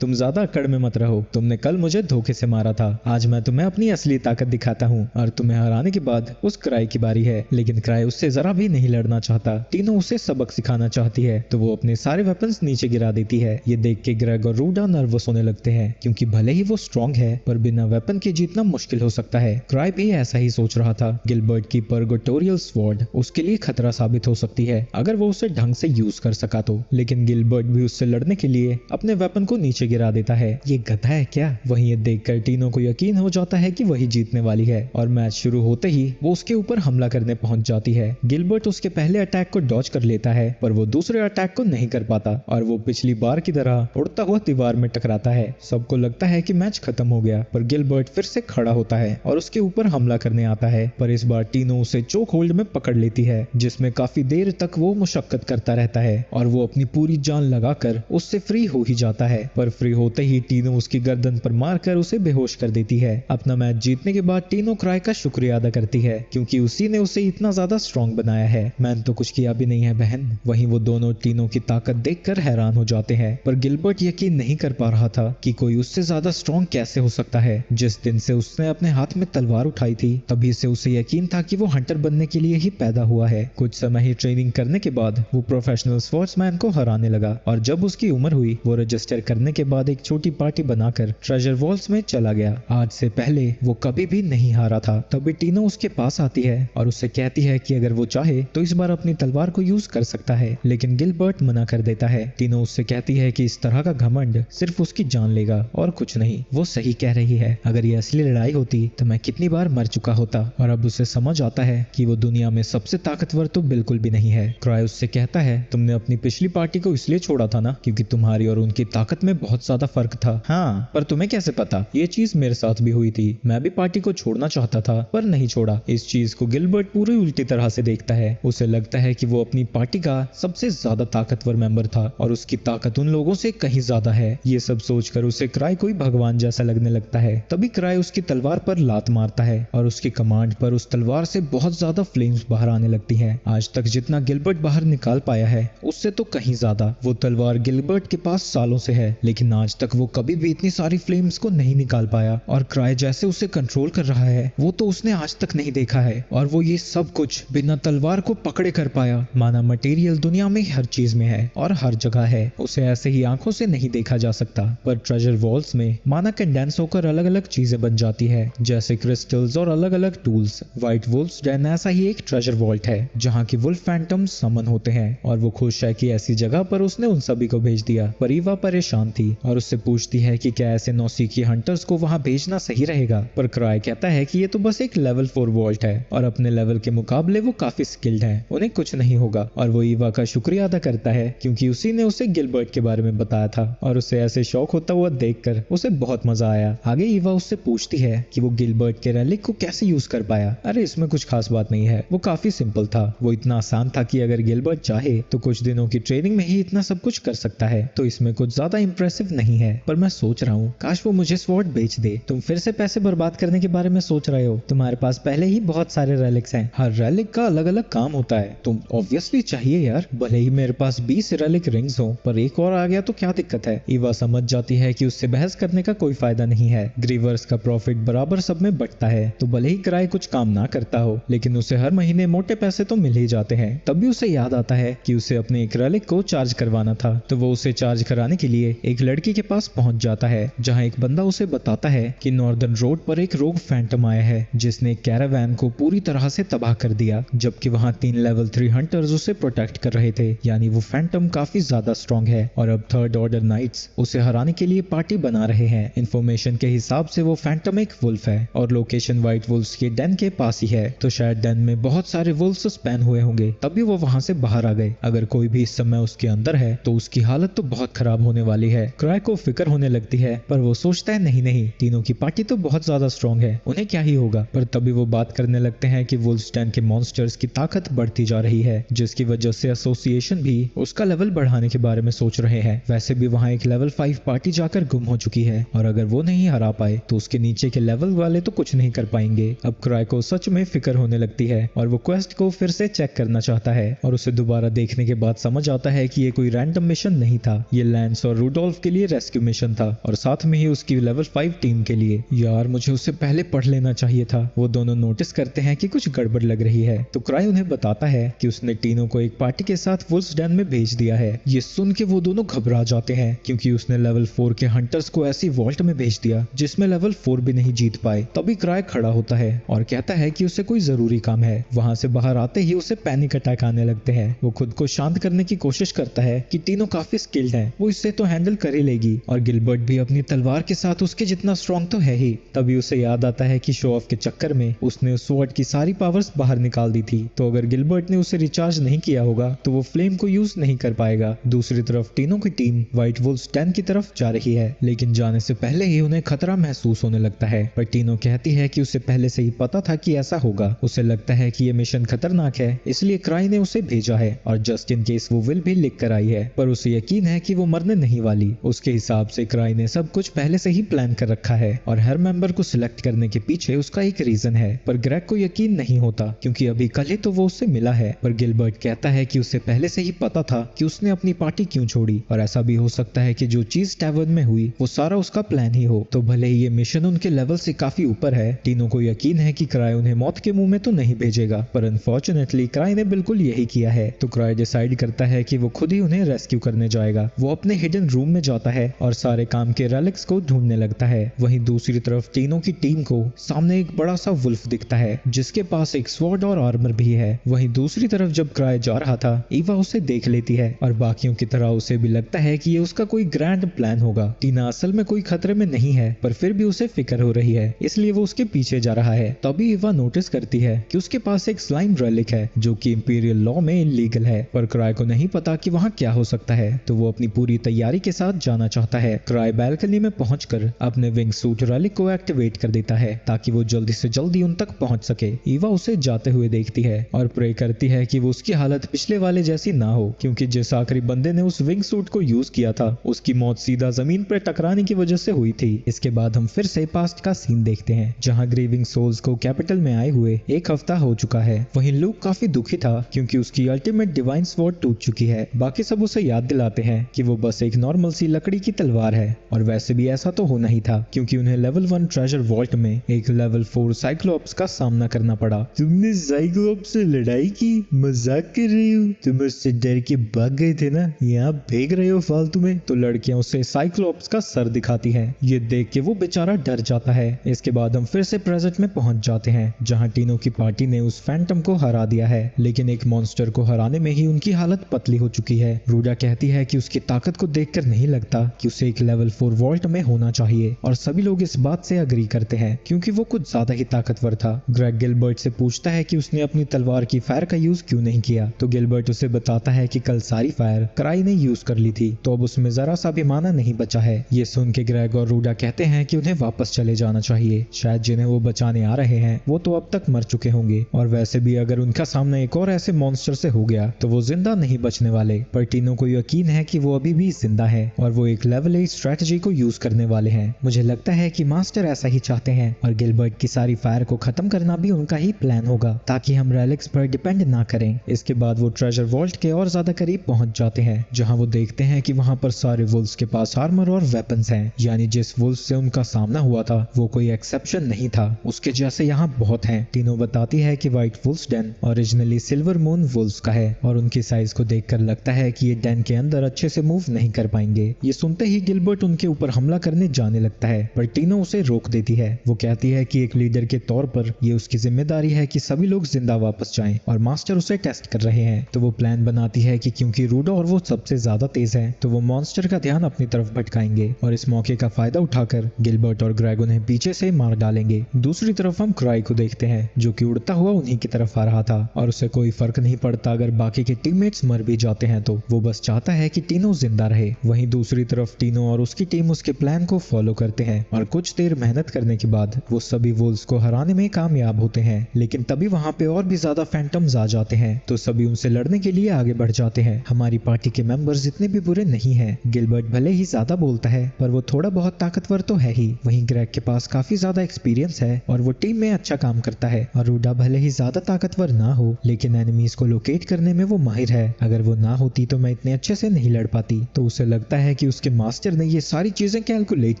तुम ज्यादा अकड़ में मत रहो, तुमने कल मुझे धोखे से मारा था, आज मैं तुम्हें अपनी असली ताकत दिखाता हूँ और तुम्हें हराने के बाद उस क्राई की बारी है। लेकिन क्राई उससे जरा भी नहीं लड़ना चाहता। टीनो उसे सबक सिखाना चाहती है तो वो अपने सारे वेपन्स नीचे गिरा देती है। ये देख के ग्रेग और रूडा नर्वस होने लगते हैं क्योंकि भले ही वो स्ट्रॉन्ग है पर बिना वेपन के जीतना मुश्किल हो सकता है। क्राई भी ऐसा ही सोच रहा था। गिलबर्ट की परगोटोरियल स्वॉर्ड उसके लिए खतरा साबित हो सकती है अगर वो उसे ढंग से यूज कर सका तो, लेकिन गिलबर्ट भी उससे लड़ने के लिए अपने वेपन को नीचे गिरा देता है। ये गधा है क्या? वहीं ये देखकर टीनो को यकीन हो जाता है कि वही जीतने वाली है और मैच शुरू होते ही वो उसके ऊपर हमला करने पहुंच जाती है। गिलबर्ट उसके पहले अटैक को डॉज कर लेता है पर वो दूसरे अटैक को नहीं कर पाता और वो पिछली बार की तरह उड़ता हुआ दीवार में टकराता है। सबको लगता है कि मैच खत्म हो गया, पर गिलबर्ट फिर से खड़ा होता है और उसके ऊपर हमला करने आता है, पर इस बार टीनो उसे चोक होल्ड में पकड़ लेती है जिसमें काफी देर तक वो मुशक्कत करता रहता है और वो अपनी पूरी जान लगाकर उससे फ्री हो ही जाता है। पर फ्री होते ही टीनो उसकी गर्दन पर मारकर उसे बेहोश कर देती है। अपना मैच जीतने के बाद टीनो क्राई का शुक्रिया अदा करती है क्योंकि उसी ने उसे इतना ज्यादा स्ट्रॉन्ग बनाया है। मैंने तो कुछ किया भी नहीं है बहन। वहीं वो दोनों टीनो की ताकत देखकर हैरान हो जाते हैं, पर गिलबर्ट यकीन नहीं कर पा रहा था कि कोई उससे ज्यादा स्ट्रॉन्ग कैसे हो सकता है। जिस दिन से उसने अपने हाथ में तलवार उठाई थी तभी से उसे यकीन था कि वो हंटर बनने के लिए ही पैदा हुआ है। कुछ समय ही ट्रेनिंग करने के बाद वो प्रोफेशनल स्पोर्ट्समैन को हराने लगा और जब उसकी उम्र हुई वो रजिस्टर करने के के बाद एक छोटी पार्टी बनाकर ट्रेजर वॉल्स में चला गया। आज से पहले वो कभी भी नहीं हारा था। तभी टीनो उसके पास आती है और उससे कहती है कि अगर वो चाहे तो इस बार अपनी तलवार को यूज कर सकता है, लेकिन गिलबर्ट मना कर देता है। टीनो उससे कहती है कि इस तरह का घमंड सिर्फ उसकी जान लेगा और कुछ नहीं। वो सही कह रही है, अगर ये असली लड़ाई होती तो मैं कितनी बार मर चुका होता। और अब उसे समझ आता है कि वो दुनिया में सबसे ताकतवर तो बिल्कुल भी नहीं है। क्राय उससे कहता है, तुमने अपनी पिछली पार्टी को इसलिए छोड़ा था ना क्योंकि तुम्हारी और उनकी ताकत में बहुत ज्यादा फर्क था। हाँ, पर तुम्हें कैसे पता? ये चीज मेरे साथ भी हुई थी। मैं भी पार्टी को छोड़ना चाहता था पर नहीं छोड़ा। इस चीज को गिलबर्ट पूरी उल्टी तरह से देखता है। उसे लगता है कि वो अपनी पार्टी का सबसे ज्यादा ताकतवर मेंबर था और उसकी ताकत उन लोगों से कहीं ज्यादा है। ये सब सोचकर उसे क्राय कोई भगवान जैसा लगने लगता है। तभी क्राय उसकी तलवार पर लात मारता है और उसकी कमांड पर उस तलवार से बहुत ज्यादा फ्लेम्स बाहर आने लगती हैं। आज तक जितना गिलबर्ट बाहर निकाल पाया है उससे तो कहीं ज्यादा। वो तलवार गिलबर्ट के पास सालों से है, लेकिन आज तक वो कभी भी इतनी सारी फ्लेम्स को नहीं निकाल पाया। और क्राय जैसे उसे कंट्रोल कर रहा है वो तो उसने आज तक नहीं देखा है। और वो ये सब कुछ बिना तलवार को पकड़े कर पाया, माना मटेरियल दुनिया में हर चीज में है और हर जगह है। उसे ऐसे ही आंखों से नहीं देखा जा सकता। पर ट्रेजर वॉल्स में माना कंडेंस होकर अलग अलग चीजें बन जाती है, जैसे क्रिस्टल्स और अलग अलग टूल्स। व्हाइट वुल्फ्स डेन ऐसा ही एक ट्रेजर वॉल्ट है जहाँ की वुल्फ फैंटम्स समन होते हैं और वो खुश है कि ऐसी जगह पर उसने उन सभी को भेज दिया। पर ईवा परेशान थी और उससे पूछती है कि क्या ऐसे नौसीखी हंटर्स को वहां भेजना सही रहेगा। पर क्राय कहता है कि ये तो बस एक लेवल 4 वॉल्ट है और अपने लेवल के मुकाबले वो काफी स्किल्ड है, उन्हें कुछ नहीं होगा। और वो ईवा का शुक्रिया अदा करता है क्योंकि उसी ने उसे गिलबर्ट के बारे में बताया था और उसे ऐसे शौक होता हुआ देखकर उसे बहुत मजा आया। आगे ईवा उससे पूछती है कि वो गिलबर्ट के रेलिक को कैसे यूज कर पाया। अरे इसमें कुछ खास बात नहीं है, वो काफी सिंपल था। वो इतना आसान था कि अगर गिलबर्ट चाहे तो कुछ दिनों की ट्रेनिंग में ही इतना सब कुछ कर सकता है, तो इसमें कुछ ज्यादा इंप्रेसिव नहीं है। पर मैं सोच रहा हूँ काश वो मुझे स्वॉर्ड बेच दे। तुम फिर से पैसे बर्बाद करने के बारे में सोच रहे हो? तुम्हारे पास पहले ही बहुत सारे रेलिक्स हैं, हर रेलिक का अलग अलग काम होता है। तुम ऑब्वियसली चाहिए यार, भले ही मेरे पास 20 रेलिक रिंग्स हो, पर एक और आ गया तो क्या दिक्कत है। ईवा समझ जाती है कि उससे बहस करने का कोई फायदा नहीं है। ग्रीवर्स का प्रॉफिट बराबर सब में बंटता है, तो भले ही क्राय कुछ काम ना करता हो लेकिन उसे हर महीने मोटे पैसे तो मिल ही जाते हैं। तभी उसे याद आता है कि उसे अपने एक रेलिक को चार्ज करवाना था, तो वो उसे चार्ज कराने के लिए एक लड़की के पास पहुंच जाता है जहां एक बंदा उसे बताता है कि नॉर्दर्न रोड पर एक रोग फैंटम आया है जिसने कैरावैन को पूरी तरह से तबाह कर दिया, जबकि वहां 3 लेवल 3 हंटर्स उसे प्रोटेक्ट कर रहे थे। यानी वो फैंटम काफी ज्यादा स्ट्रॉन्ग है और अब थर्ड ऑर्डर नाइट्स उसे हराने के लिए पार्टी बना रहे हैं। इंफॉर्मेशन के हिसाब से वो फैंटम एक वुल्फ है और लोकेशन व्हाइट वुल्फ्स के डेन के पास ही है, तो शायद डेन में बहुत सारे वुल्फ्स स्पैन हुए होंगे, तभी वो वहां से बाहर आ गए। अगर कोई भी इस समय उसके अंदर है तो उसकी हालत तो बहुत खराब होने वाली है। क्राय को फिक्र होने लगती है पर वो सोचता है नहीं, तीनों की पार्टी तो बहुत ज्यादा स्ट्रॉन्ग है, उन्हें क्या ही होगा। पर तभी वो बात करने लगते हैं कि वुल्फ्स डेन के मॉन्स्टर्स की ताकत बढ़ती जा रही है, जिसकी वजह से एसोसिएशन भी उसका लेवल बढ़ाने के बारे में सोच रहे हैं। वैसे भी वहां एक लेवल 5 पार्टी जाकर गुम हो चुकी है और अगर वो नहीं हरा पाए तो उसके नीचे के लेवल वाले तो कुछ नहीं कर पाएंगे। अब क्राय को सच में फिक्र होने लगती है और वो क्वेस्ट को फिर से चेक करना चाहता है और उसे दोबारा देखने के बाद समझ आता है कि ये कोई रैंडम मिशन नहीं था, ये लैंस और रूडोल्फ के लिए रेस्क्यू मिशन था और साथ में ही उसकी लेवल 5 टीम के लिए। यार मुझे उसे पहले पढ़ लेना चाहिए था। वो दोनों नोटिस करते हैं कि कुछ गड़बड़ लग रही है, तो क्राय उन्हें बताता है कि उसने टीनों को एक पार्टी के साथ वुल्फ्स डेन में भेज दिया है। ये सुन के वो दोनों घबरा जाते हैं क्योंकि उसने लेवल 4 के हंटर्स को ऐसी वॉल्ट में भेज दिया जिसमें लेवल 4 भी नहीं जीत पाए। तभी क्राय खड़ा होता है और कहता है कि उसे कोई जरूरी काम है। वहां से बाहर आते ही उसे पैनिक अटैक आने लगते हैं। वो खुद को शांत करने की कोशिश करता है कि तीनों काफी स्किल्ड हैं, वो इससे तो हैंडल कर ही लेगी और गिलबर्ट भी अपनी तलवार के साथ उसके जितना स्ट्रॉन्ग तो है ही। तभी उसे याद आता है कि शो ऑफ के चक्कर में उसने उस स्वॉर्ड की सारी पावर्स बाहर निकाल दी थी, तो अगर गिलबर्ट ने उसे रिचार्ज नहीं किया होगा तो वो फ्लेम को यूज नहीं कर पाएगा। दूसरी तरफ तीनों की टीम व्हाइट वुल्फ्स डेन की तरफ जा रही है, लेकिन जाने से पहले ही उन्हें खतरा महसूस होने लगता है। पर तीनों कहती है कि उसे पहले से ही पता था कि ऐसा होगा। उसे लगता है कि ये मिशन खतरनाक है इसलिए क्राय ने उसे भेजा है और जस्ट इन केस वो विल भी लिख कर आई है, पर उसे यकीन है कि वो मरने नहीं वाली। उसके हिसाब से क्राय ने सब कुछ पहले से ही प्लान कर रखा है और हर मेंबर को सिलेक्ट करने के पीछे उसका एक रीजन है। पर ग्रेग को यकीन नहीं होता क्योंकि अभी कल ही तो वो उससे मिला है। पर गिलबर्ट कहता है कि उसे पहले से ही पता था कि उसने अपनी पार्टी क्यों छोड़ी और ऐसा भी हो सकता है कि जो चीज टैवर्न में हुई वो सारा उसका प्लान ही हो। तो भले ही ये मिशन उनके लेवल से काफी ऊपर है, तीनों को यकीन है कि क्राय उन्हें मौत के मुंह में तो नहीं भेजेगा, पर अनफॉर्चुनेटली क्राय ने बिल्कुल यही किया है। तो क्राय डिसाइड करता है कि वो खुद ही उन्हें रेस्क्यू करने जाएगा। वो अपने हिडन रूम में जाता है और सारे काम के रेलिक्स को ढूंढने लगता है। वहीं दूसरी तरफ टीनो की टीम को सामने एक बड़ा सा वुल्फ दिखता है जिसके पास एक स्वॉर्ड और आर्मर भी है। वहीं दूसरी तरफ जब क्राई जा रहा था, ईवा उसे देख लेती है और बाकियों की तरह उसे भी लगता है कि ये उसका कोई ग्रैंड प्लान होगा। टीना असल में कोई खतरे में नहीं है, पर फिर भी उसे फिक्र हो रही है, इसलिए वो उसके पीछे जा रहा है। तभी ईवा नोटिस करती है कि उसके पास एक स्लाइम रेलिक है जो कि इंपीरियल लॉ में इलीगल है, पर क्राई को नहीं पता कि वहाँ क्या हो सकता है, तो वो अपनी पूरी तैयारी के साथ जाना चाहता है। क्राई बैल्कनी में पहुंचकर अपने विंग सूट रेलिक को एक्टिवेट कर देता है ताकि वो जल्दी से जल्दी उन तक पहुंच सके। ईवा उसे जाते हुए देखती है और प्रे करती है कि वो उसकी हालत पिछले वाले जैसी ना हो, क्योंकि जिस आखिरी बंदे ने उस विंग सूट को यूज किया था उसकी मौत सीधा जमीन पर टकराने की वजह से हुई थी। इसके बाद हम फिर से पास्ट का सीन देखते हैं जहाँ ग्रीविंग सोल्स को कैपिटल में आए हुए एक हफ्ता हो चुका है। वहीं लूक काफी दुखी था क्योंकि उसकी अल्टीमेट डिवाइन स्वॉर्ड टूट चुकी है। बाकी सब उसे याद दिलाते हैं कि वो बस एक नॉर्मल सी लकड़ी की तलवार है, और वैसे भी ऐसा तो होना ही था क्योंकि उन्हें लेवल 1 ट्रेजर वॉल्ट में एक लेवल 4 साइक्लोप्स का सामना करना पड़ा। तुमने साइक्लोप्स से लड़ाई की? मजाक कर रही हो? तुम उससे डर के भाग गए थे ना, यहाँ फेंक रहे हो फालतू में। तो लड़कियां उसे साइक्लोप्स का सर दिखाती हैं। ये देख के वो बेचारा डर जाता है। इसके बाद हम फिर से प्रेजेंट में पहुंच जाते हैं जहाँ टीनो की पार्टी ने उस फैंटम को हरा दिया है, लेकिन एक मॉन्स्टर को हराने में ही उनकी हालत पतली हो चुकी है। रूडा कहती है कि उसकी ताकत को देखकर नहीं लगता कि उसे एक लेवल 4 वॉल्ट में होना चाहिए, और सभी लोग इस बात से अग्री करते हैं क्योंकि वो कुछ ज्यादा ही ताकतवर था। ग्रेग गिलबर्ट से पूछता है कि उसने अपनी तलवार की फायर का यूज क्यों नहीं किया, तो गिलबर्ट उसे बताता है कि कल सारी फायर क्राई ने यूज कर ली थी, तो अब उसमें जरा सा भी माना नहीं बचा है। ये सुन के ग्रेग और रूडा कहते हैं कि उन्हें वापस चले जाना चाहिए, शायद जिन्हें वो बचाने आ रहे हैं वो तो अब तक मर चुके होंगे, और वैसे भी अगर उनका सामना एक और ऐसे मॉन्स्टर से हो गया तो वो जिंदा नहीं बचने वाले। पर टीनो को यकीन है कि वो अभी भी जिंदा है और वो एक लेवल 8 स्ट्रेटजी को यूज करने वाले हैं। मुझे लगता है कि मास्टर ऐसा ही चाहते हैं और गिलबर्ट की सारी फायर को खत्म करना भी उनका ही प्लान होगा ताकि हम रेलिक्स पर डिपेंड ना करें। इसके बाद वो ट्रेजर वॉल्ट के और ज्यादा करीब पहुंच जाते हैं जहां वो देखते हैं कि वहां पर सारे वुल्फ्स के पास आर्मर और वेपन्स हैं, यानी जिस वुल्फ से उनका सामना हुआ था वो कोई एक्सेप्शन नहीं था, उसके जैसे यहाँ बहुत हैं। टीनो बताती है कि White Wolf's Den originally Silver Moon Wolf's का है और उनकी साइज को देखकर लगता है कि ये डेन के अंदर अच्छे से मूव नहीं कर पाएंगे। ये सुनते ही गिलबर्ट उनके ऊपर हमला करने जाने लगता है, पर टीनो उसे रोक देती है। वो कहती है कि एक लीडर के तौर पर ये उसकी जिम्मेदारी है कि सभी लोग जिंदा वापस जाएं और मास्टर उसे टेस्ट कर रहे हैं। तो वो प्लान बनाती है कि क्योंकि रूडा और वो सबसे ज्यादा तेज है तो वो मॉन्स्टर का ध्यान अपनी तरफ भटकाएंगे और इस मौके का फायदा उठाकर गिलबर्ट और ग्रेग उन्हें पीछे से मार डालेंगे। दूसरी तरफ हम क्राई को देखते हैं जो कि उड़ता हुआ उन्हीं की तरफ आ रहा था और उसे कोई फर्क नहीं पड़ता अगर बाकी के टीममेट्स मर भी जाते हैं, तो वो बस चाहता है कि टीनो जिंदा रहे। वहीं दूसरी तरफ टीनो और उसकी टीम उसके प्लान को फॉलो करते हैं और कुछ देर मेहनत करने के बाद वो सभी वुल्फ्स को हराने में कामयाब होते हैं, लेकिन तभी वहां पे और भी ज्यादा फैंटम्स आ जाते हैं तो सभी उनसे लड़ने के लिए आगे बढ़ जाते हैं। हमारी पार्टी के मेंबर्स इतने भी बुरे नहीं हैं। गिलबर्ट भले ही ज्यादा बोलता है पर वो थोड़ा बहुत ताकतवर तो है ही। वहीं ग्रेग के पास काफी ज्यादा एक्सपीरियंस है और वो टीम में अच्छा काम करता है, और रूडा भले ही ज्यादा ताकतवर ना हो लेकिन एनिमीज को लोकेट करने में वो माहिर है। अगर वो ना होती तो मैं इतने अच्छे से नहीं लड़ पाती। तो उसे लगता है कि उसके मास्टर ने ये सारी चीजें कैलकुलेट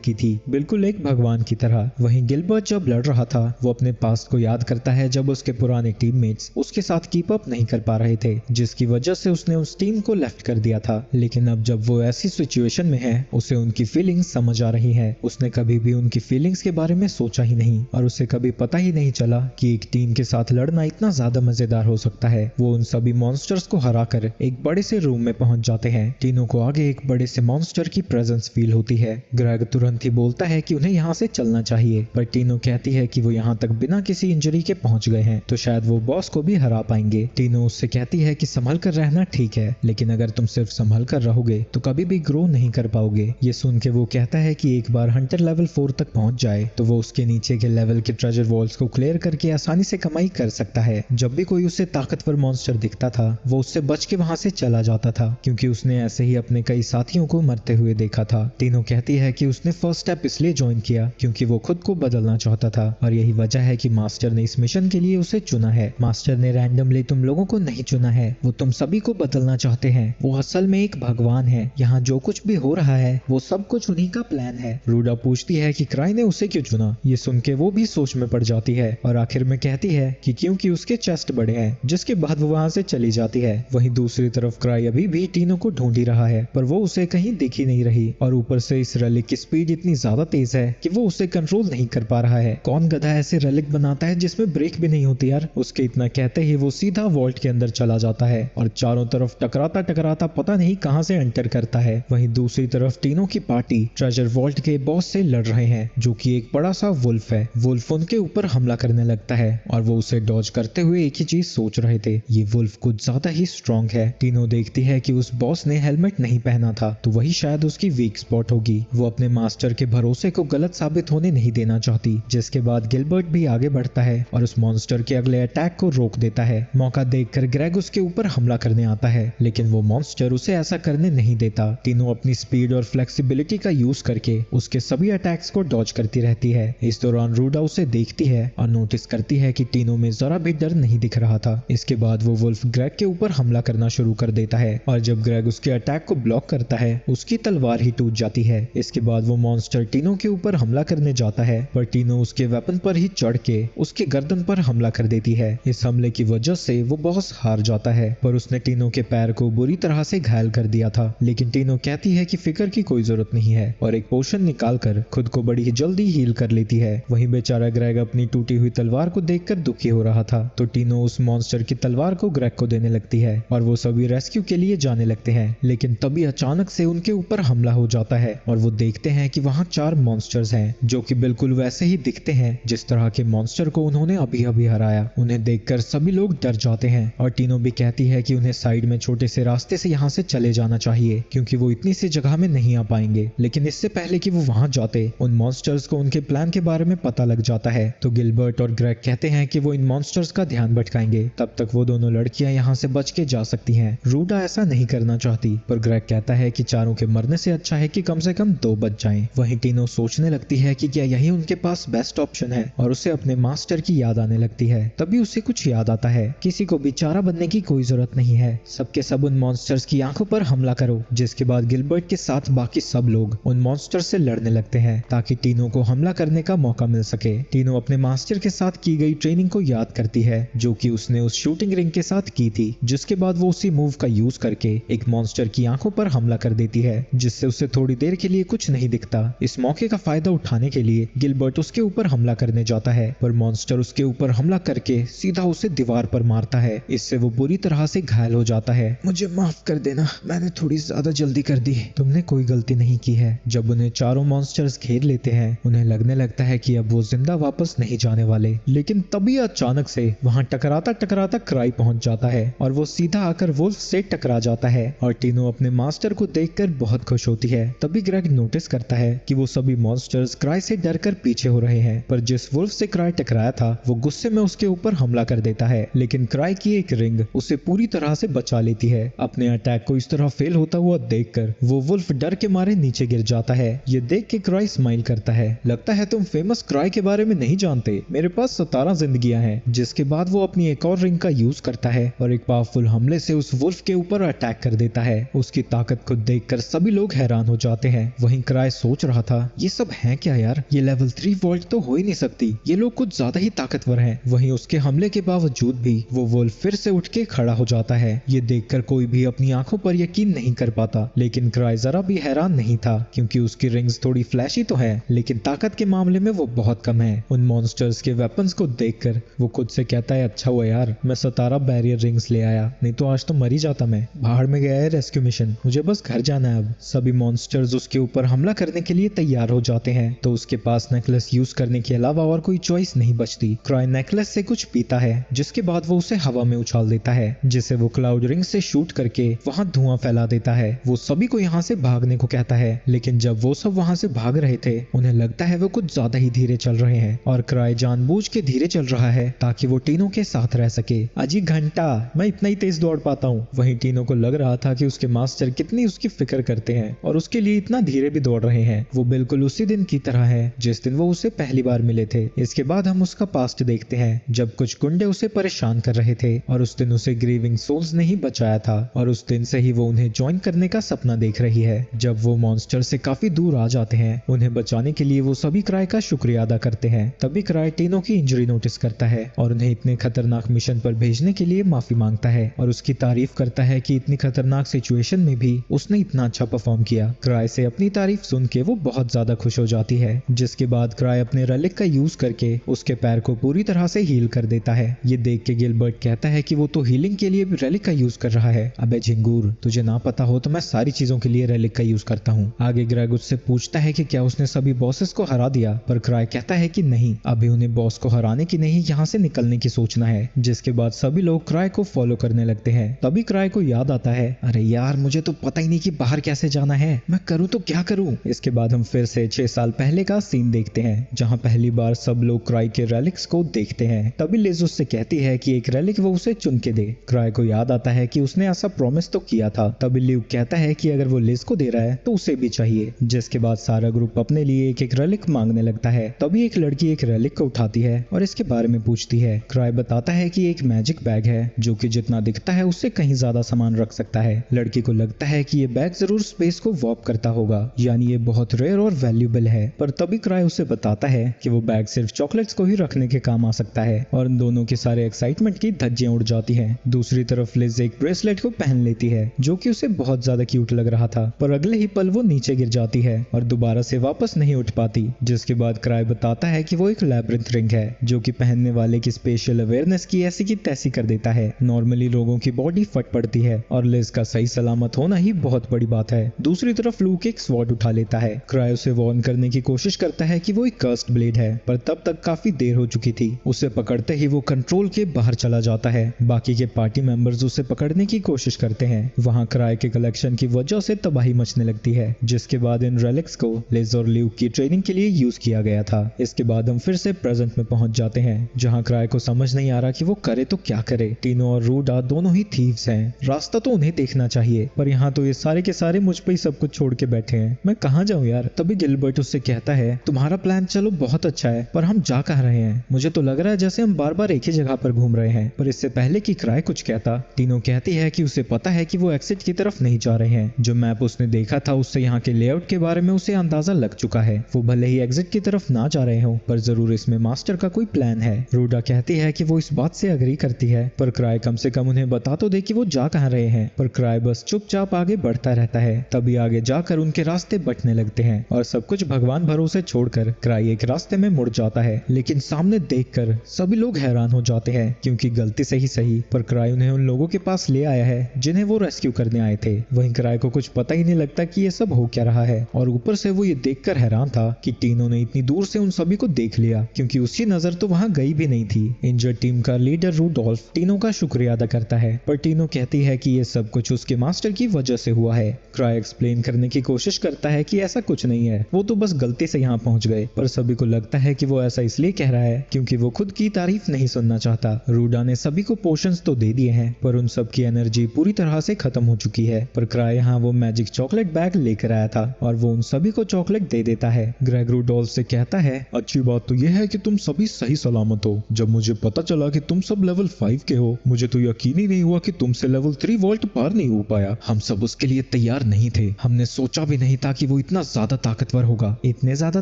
की थी, बिल्कुल एक भगवान की तरह। वहीं गिलबर्ट जब लड़ रहा था वो अपने पास्ट को याद करता है जब उसके पुराने टीममेट्स उसके साथ कीप अप नहीं कर पा रहे थे, जिसकी वजह से उसने उस टीम को लेफ्ट कर दिया था। लेकिन अब जब वो ऐसी सिचुएशन में है उसे उनकी फीलिंग्स समझ आ रही है। उसने कभी भी उनकी फीलिंग्स के बारे में सोचा ही नहीं और उसे कभी पता ही नहीं चला कि एक टीम के साथ लड़ना इतना ज्यादा मजेदार हो सकता है। वो उन सभी मॉन्स्टर्स को हराकर एक बड़े से रूम में पहुंच जाते हैं। टीनों को आगे एक बड़े से मॉन्स्टर की प्रेजेंस फील होती है। ग्रेग तुरंत ही बोलता है कि उन्हें यहाँ से चलना चाहिए, पर टीनो कहती है कि वो यहाँ तक बिना किसी इंजरी के पहुंच गए हैं तो शायद वो बॉस को भी हरा पाएंगे। टीनो उससे कहती है कि संभल कर रहना ठीक है, लेकिन अगर तुम सिर्फ संभल कर रहोगे तो कभी भी ग्रो नहीं कर पाओगे। ये सुन के वो कहता है कि एक बार हंटर लेवल 4 तक पहुंच जाए तो वो उसके नीचे के लेवल के ट्रेजर वॉल्स को क्लियर करके आसानी से कमाई कर सकता है। जब भी कोई उससे ताकतवर मॉन्स्टर दिखता था वो उससे बच के वहां से चला जाता था क्योंकि उसने ऐसे ही अपने कई साथियों को मरते हुए देखा था। टीनो कहती है कि उसने फर्स्ट स्टेप इसलिए ज्वाइन किया क्योंकि वो खुद को बदलना चाहता था और यही वजह है कि मास्टर ने इस मिशन के लिए उसे चुना है। मास्टर ने रैंडमली तुम लोगों को नहीं चुना है, वो तुम सभी को बदलना चाहते हैं। वो असल में एक भगवान है। यहाँ जो कुछ भी हो रहा है वो सब कुछ उन्हीं का प्लान है। रूडा पूछती है कि क्राई ने उसे क्यों चुना। ये सुन के वो भी सोच में पड़ जाती है और आखिर में कहती है कि क्योंकि उसके चेस्ट बड़े हैं, जिसके बाद वो वहां से चली जाती है। वहीं दूसरी तरफ क्राई अभी भी टीनो को ढूंढ ही रहा है पर वो उसे कहीं दिख ही नहीं रही और ऊपर से इस रेलिक की स्पीड इतनी ज्यादा तेज है कि वो उसे कंट्रोल नहीं कर पा रहा है। कौन गधा ऐसे रेलिक बनाता है जिसमें ब्रेक भी नहीं होती यार। उसके इतना कहते ही वो सीधा वॉल्ट के अंदर चला जाता है और चारों तरफ टकराता टकराता पता नहीं कहां से एंटर करता है। वहीं दूसरी तरफ टीनो की पार्टी ट्रेजर वॉल्ट के बॉस से लड़ रहे हैं जो कि एक बड़ा सा वुल्फ है। वुल्फ उनके ऊपर हमला करने लगता है और वो उसे डॉज करते हुए एक ही चीज सोच रहे थे, ये वुल्फ कुछ ज्यादा ही स्ट्रॉन्ग है। टीनो देखती है कि उस बॉस ने हेलमेट नहीं पहना था तो वही शायद उसकी वीक स्पॉट होगी। वो अपने मास्टर के भरोसे को गलत साबित होने नहीं देना चाहती, जिसके बाद गिलबर्ट भी आगे बढ़ता है और उस मॉन्स्टर के अगले अटैक को रोक देता है। मौका देखकर ग्रेग उसके ऊपर हमला करने आता है लेकिन वो मॉन्स्टर उसे ऐसा करने नहीं देता। टीनो अपनी स्पीड और फ्लेक्सिबिलिटी का यूज करके उसके सभी अटैक्स को डॉज करती रहती है। इस दौरान रूडा उसे देखती है और नोटिस करती है कि टीनो में जरा भी डर नहीं दिख रहा था। इसके बाद वो वुल्फ ग्रेग के ऊपर हमला करना शुरू कर देता है और जब ग्रेग उसके अटैक को ब्लॉक करता है उसकी तलवार ही टूट जाती है। इसके बाद वो मॉन्स्टर टीनो के ऊपर हमला करने जाता है पर टीनो उसके वेपन पर ही चढ़ के उसके गर्दन पर हमला कर देती है। इस हमले की वजह से वो बॉस हार जाता है पर उसने टीनो के पैर को बुरी तरह से घायल कर दिया था। लेकिन टीनो कहती है कि फिक्र की कोई जरूरत नहीं है और एक पोशन निकालकर खुद को बड़ी जल्दी हील कर लेती है। वहीं बेचारा ग्रेग अपनी टूटी हुई तलवार को देखकर दुखी हो रहा था तो टीनो उस मॉन्स्टर की तलवार को ग्रेग को देने लगती है और वो सभी रेस्क्यू के लिए जाने लगते हैं। लेकिन तभी अचानक से उनके ऊपर हमला हो जाता है और वो देखते हैं कि वहाँ 4 मॉन्स्टर्स हैं जो कि बिल्कुल वैसे ही दिखते हैं जिस तरह के मॉन्स्टर को उन्होंने अभी अभी हराया। उन्हें देखकर सभी लोग डर जाते हैं और टीनो भी कहती है कि उन्हें साइड में छोटे से रास्ते से यहाँ से चले जाना चाहिए क्योंकि वो इतनी सी जगह में नहीं आ पाएंगे। लेकिन इससे पहले कि वो वहां जाते उन मॉन्स्टर्स को उनके प्लान के बारे में पता लग जाता है तो गिलबर्ट और ग्रेग कहते हैं कि वो इन मॉन्स्टर्स का ध्यान भटकाएंगे, तब तक वो दोनों लड़कियां यहाँ से बच के जा सकती हैं। रूडा ऐसा नहीं करना चाहती पर ग्रेग कहता है कि चारों के मरने से अच्छा है कि कम से कम 2 बच जाएं। वहीं टीनो सोचने लगती है कि क्या यही उनके पास बेस्ट ऑप्शन है और उसे अपने मास्टर की याद आने लगती है। तभी उसे कुछ याद आता है, किसी को बेचारा बनने की कोई जरूरत नहीं है, सबके सब उन मॉन्स्टर्स की आंखों पर हमला करो। जिसके बाद गिलबर्ट के साथ बाकी सब लोग उन मॉन्स्टर्स से लड़ने लगते हैं ताकि टीनो को हमला करने का मौका मिल सके। टीनो अपने मास्टर के साथ की गई ट्रेनिंग को याद करती है जो कि उसने उस शूटिंग रिंग के साथ की थी, जिसके बाद वो उसी मूव का यूज करके एक मॉन्स्टर की आंखों पर हमला कर देती है जिससे उसे थोड़ी देर के लिए कुछ नहीं दिखता। इस मौके का फायदा उठाने के लिए गिलबर्ट उसके ऊपर हमला करने जाता है पर मॉन्स्टर उसके ऊपर हमला करके सीधा उसे दीवार पर मारता है। इससे वो बुरी तरह से घायल हो जाता है। मुझे माफ कर देना, मैंने थोड़ी ज्यादा जल्दी कर दी। तुमने कोई गलती नहीं की है। जब उन्हें चारों मॉन्स्टर्स घेर लेते हैं उन्हें लगने लगता है कि अब वो जिंदा वापस नहीं जाने वाले। लेकिन तभी अचानक से वहां टकराता टकराता क्राई पहुंच जाता है और वो सीधा आकर वुल्फ से टकरा जाता है और टीनो अपने मास्टर को देखकर बहुत खुश होती है। तभी ग्रेग नोटिस करता है कि वो सभी मॉन्स्टर्स क्राई से डरकर पीछे हो रहे हैं पर जिस वुल्फ से क्राई टकराया था वो गुस्से में उसके ऊपर हमला कर देता है। लेकिन क्राई की एक रिंग उसे पूरी तरह से बचा लेती है। अपने अटैक को इस तरह फेल होता हुआ देखकर वो वुल्फ डर के मारे नीचे गिर जाता है। ये देख के क्राई स्माइल करता है, लगता है तुम फेमस क्राई के बारे में नहीं जानते, मेरे पास 17 जिंदगियां हैं। जिसके बाद वो अपनी एक और रिंग का यूज करता है और एक पावरफुल हमले से उस वुल्फ के ऊपर अटैक कर देता है। उसकी ताकत को देखकर सभी लोग हैरान हो जाते हैं। वहीं क्राई सोच रहा था ये सब है क्या यार, ये लेवल 3 वॉल्ट तो हो ही नहीं सकती, ये लोग कुछ ज्यादा ही ताकतवर हैं। वहीं उसके हमले के बावजूद भी वो वुल्फ फिर से उठ के खड़ा हो जाता है। ये देखकर कोई भी अपनी आंखों पर यकीन नहीं कर पाता। लेकिन क्राई जरा भी हैरान नहीं था क्योंकि उसकी रिंग्स थोड़ी फ्लैशी तो है लेकिन ताकत के मामले में वो बहुत कम है। उन मॉन्स्टर्स के वेपन्स को देखकर वो खुद से कहता है अच्छा हुआ यार मैं 17 बैरियर रिंग्स ले आया, नहीं तो आज तो मर ही जाता मैं। बाहर में गया है रेस्क्यू मिशन, मुझे बस घर जाना है अब। सभी मॉन्स्टर्स उसके ऊपर हमला करने के लिए तैयार हो जाते हैं तो उसके पास नेकलेस यूज करने के अलावा और कोई चॉइस नहीं बचती। क्राई नेकलेस से कुछ पीता है जिसके बाद वो उसे हवा में उछाल देता है जिसे वो क्लाउड रिंग से शूट करके वहां धुआं फैला देता है। वो सभी को यहाँ से भागने को कहता है लेकिन जब वो सब वहां से भाग रहे थे उन्हें लगता है वो कुछ ज्यादा ही धीरे चल रहे हैं और क्राई जानबूझ के धीरे चल रहा है ताकि वो टीनो के साथ रह सके। अजी घंटा, मैं इतना ही तेज दौड़ पाता हूँ। वहीं टीनो को लग रहा था कि उसके मास्टर कितनी उसकी फिक्र करते हैं और उसके लिए इतना धीरे भी दौड़ रहे हैं। वो बिल्कुल उसी दिन की तरह है जिस दिन वो उसे पहली बार मिले थे। इसके बाद हम उसका पास्ट देखते हैं जब कुछ गुंडे उसे परेशान कर रहे थे और उस दिन उसे ग्रीविंग सोल्स ने ही बचाया था और उस दिन से ही वो उन्हें ज्वाइन करने का सपना देख रही है। जब वो मॉन्स्टर से काफी दूर आ जाते हैं उन्हें बचाने के लिए वो सभी क्राई का शुक्रिया अदा करते हैं। तभी क्राई टीनो की इंजरी नोटिस करता है और उन्हें इतने खतरनाक मिशन पर भेजने के लिए माफी मांगता है और उसकी तारीफ करता है कि इतनी खतरनाक सिचुएशन में भी उसने इतना अच्छा परफॉर्म किया। क्राई से अपनी तारीफ सुन के वो बहुत ज्यादा खुश हो जाती है, जिसके बाद क्राई अपने रेलिक का यूज करके उसके पैर को पूरी तरह से हील कर देता है। ये देख के गिलबर्ट कहता है कि वो तो हीलिंग के लिए भी रेलिक का यूज कर रहा है। अबे झिंगूर, तुझे ना पता हो तो मैं सारी चीजों के लिए रेलिक का यूज करता हूँ। आगे ग्रेग उससे पूछता है कि क्या उसने सभी बॉसेस को हरा दिया, पर क्राई कहता है कि नहीं, अभी उन्हें बॉस को हराने की नहीं, यहाँ से निकलने की सोचना है। जिसके बाद सभी लोग क्राई को फॉलो करने लगते हैं। तभी क्राई को याद आता है, अरे यार मुझे तो पता ही नहीं कि बाहर कैसे जाना है, मैं करूँ तो क्या करूँ। इसके बाद हम फिर से 6 साल पहले का सीन देखते हैं, जहाँ पहली बार सब लोग क्राई के रेलिक्स को देखते हैं। तभी लिज उससे कहती है कि एक रेलिक वो उसे चुन के दे। क्राई को याद आता है कि उसने ऐसा प्रॉमिस तो किया था। तभी ल्यूक कहता है कि अगर वो लिज को दे रहा है तो उसे भी चाहिए। जिसके बाद सारा ग्रुप अपने लिए एक एक रेलिक मांगने लगता है। तभी एक लड़की एक रेलिक को उठाती है और इसके बारे में पूछती है। क्राई बताता है कि एक मैजिक बैग है जो कि जितना दिखता है उससे कहीं ज्यादा सामान रख सकता है। लड़की को लगता है कि ये बैग जरूर स्पेस को वॉर्प करता होगा, यानी ये बहुत रेयर और वैल्यूएबल है। पर तभी क्राई उसे बताता है कि वो बैग सिर्फ चॉकलेट्स को ही रखने के काम आ सकता है, और उन दोनों के सारे एक्साइटमेंट की धज्जियां उड़ जाती हैं। दूसरी तरफ लिज एक ब्रेसलेट को पहन लेती है जो कि उसे बहुत ज्यादा क्यूट लग रहा था, पर अगले ही पल वो नीचे गिर जाती है और दोबारा से वापस नहीं उठ पाती। जिसके बाद क्राई बताता है कि वो एक लैब्रिंथ रिंग है जो कि पहनने वाले की स्पेशल अवेयरनेस की ऐसी की तैसी कर देता है। नॉर्मली लोगों की बॉडी फट पड़ती है और लिज का सही सलामत होना ही बहुत बड़ी बात है। दूसरी तरफ लूक एक स्वॉर्ड उठा लेता है। क्राई उसे वार्न करने की कोशिश करता है कि वो एक कर्स्ड ब्लेड है, पर तब तक काफी देर हो चुकी थी। उसे पकड़ते ही वो कंट्रोल के बाहर चला जाता है। बाकी के पार्टी मेंबर्स उसे पकड़ने की कोशिश करते हैं। वहां क्राई के कलेक्शन की वजह से तबाही मचने लगती है। जिसके बाद इन रेलिक्स को लिज और ल्यूक की ट्रेनिंग के लिए यूज किया गया था। इसके बाद हम फिर से प्रेजेंट में पहुंच जाते हैं, जहां क्राई को समझ नहीं आ रहा कि वो करे तो क्या करे। टीनो और रूडा दोनों ही थीव्स हैं, रास्ता तो उन्हें देखना चाहिए, पर यहाँ तो ये सारे के सारे मुझ पे ही सब कुछ छोड़ के बैठे हैं। मैं कहाँ जाऊँ यार। तभी गिलबर्ट उससे कहता है, तुम्हारा प्लान चलो बहुत अच्छा है, पर हम जा कहाँ रहे हैं? मुझे तो लग रहा है जैसे हम बार बार एक ही जगह पर घूम रहे हैं। पर इससे पहले कि क्राई कुछ कहता, टीनो कहती है कि उसे पता है कि वो एग्जिट की तरफ नहीं जा रहे हैं। जो मैप उसने देखा था उससे यहाँ के लेआउट के बारे में उसे अंदाजा लग चुका है। वो भले ही एग्जिट की तरफ ना जा रहे हो, पर जरूर इसमें मास्टर का कोई प्लान है। रूडा कहती है कि वो इस बात से अग्री करती है, पर क्राई कम से कम उन्हें बता तो दे कि वो जा कहाँ रहे हैं। पर क्राई बस चुपचाप आगे बढ़ता रहता है। तभी आगे जाकर उनके रास्ते बंटने लगते हैं और सब कुछ भगवान भरोसे छोड़कर क्राई एक रास्ते में मुड़ जाता है। लेकिन सामने देखकर सभी लोग हैरान हो जाते हैं, क्योंकि गलती से ही सही पर क्राई उन्हें उन लोगों के पास ले आया है जिन्हें वो रेस्क्यू करने आए थे। वहीं क्राई को कुछ पता ही नहीं लगता कि ये सब हो क्या रहा है, और ऊपर से वो ये देखकर हैरान था कि टीनो ने इतनी दूर से उन सभी को देख लिया, क्योंकि उसकी नजर तो वहां गई भी नहीं थी। इंजर्ड टीम का लीडर रूडोल्फ टीनो का शुक्रिया अदा करता है, पर टीनो कहती है कि ये सब कुछ उसके मास्टर की वजह से हुआ है। क्राई एक्सप्लेन करने की कोशिश करता है कि ऐसा कुछ नहीं है, वो तो बस गलती से यहाँ पहुंच गए। पर सभी को लगता है कि वो ऐसा इसलिए कह रहा है क्योंकि वो खुद की तारीफ नहीं सुनना चाहता। रूडा ने सभी को पोशंस तो दे दिए हैं, पर उन सब की एनर्जी पूरी तरह से खत्म हो चुकी है। पर क्राई यहाँ वो मैजिक चॉकलेट बैग लेकर आया था और वो उन सभी को चॉकलेट दे देता है। ग्रेग रूडोल्फ से कहता है, अच्छी बात तो यह है कि तुम सभी सही सलामत हो। जब मुझे पता चला कि तुम सब लेवल 5 के हो, मुझे तो यकीन ही नहीं हुआ कि तुमसे लेवल 3 वॉल्ट पार नहीं हो पाया। हम सब उसके लिए तैयार नहीं थे, हमने सोचा भी नहीं था कि वो इतना ज्यादा ताकतवर होगा। इतने ज्यादा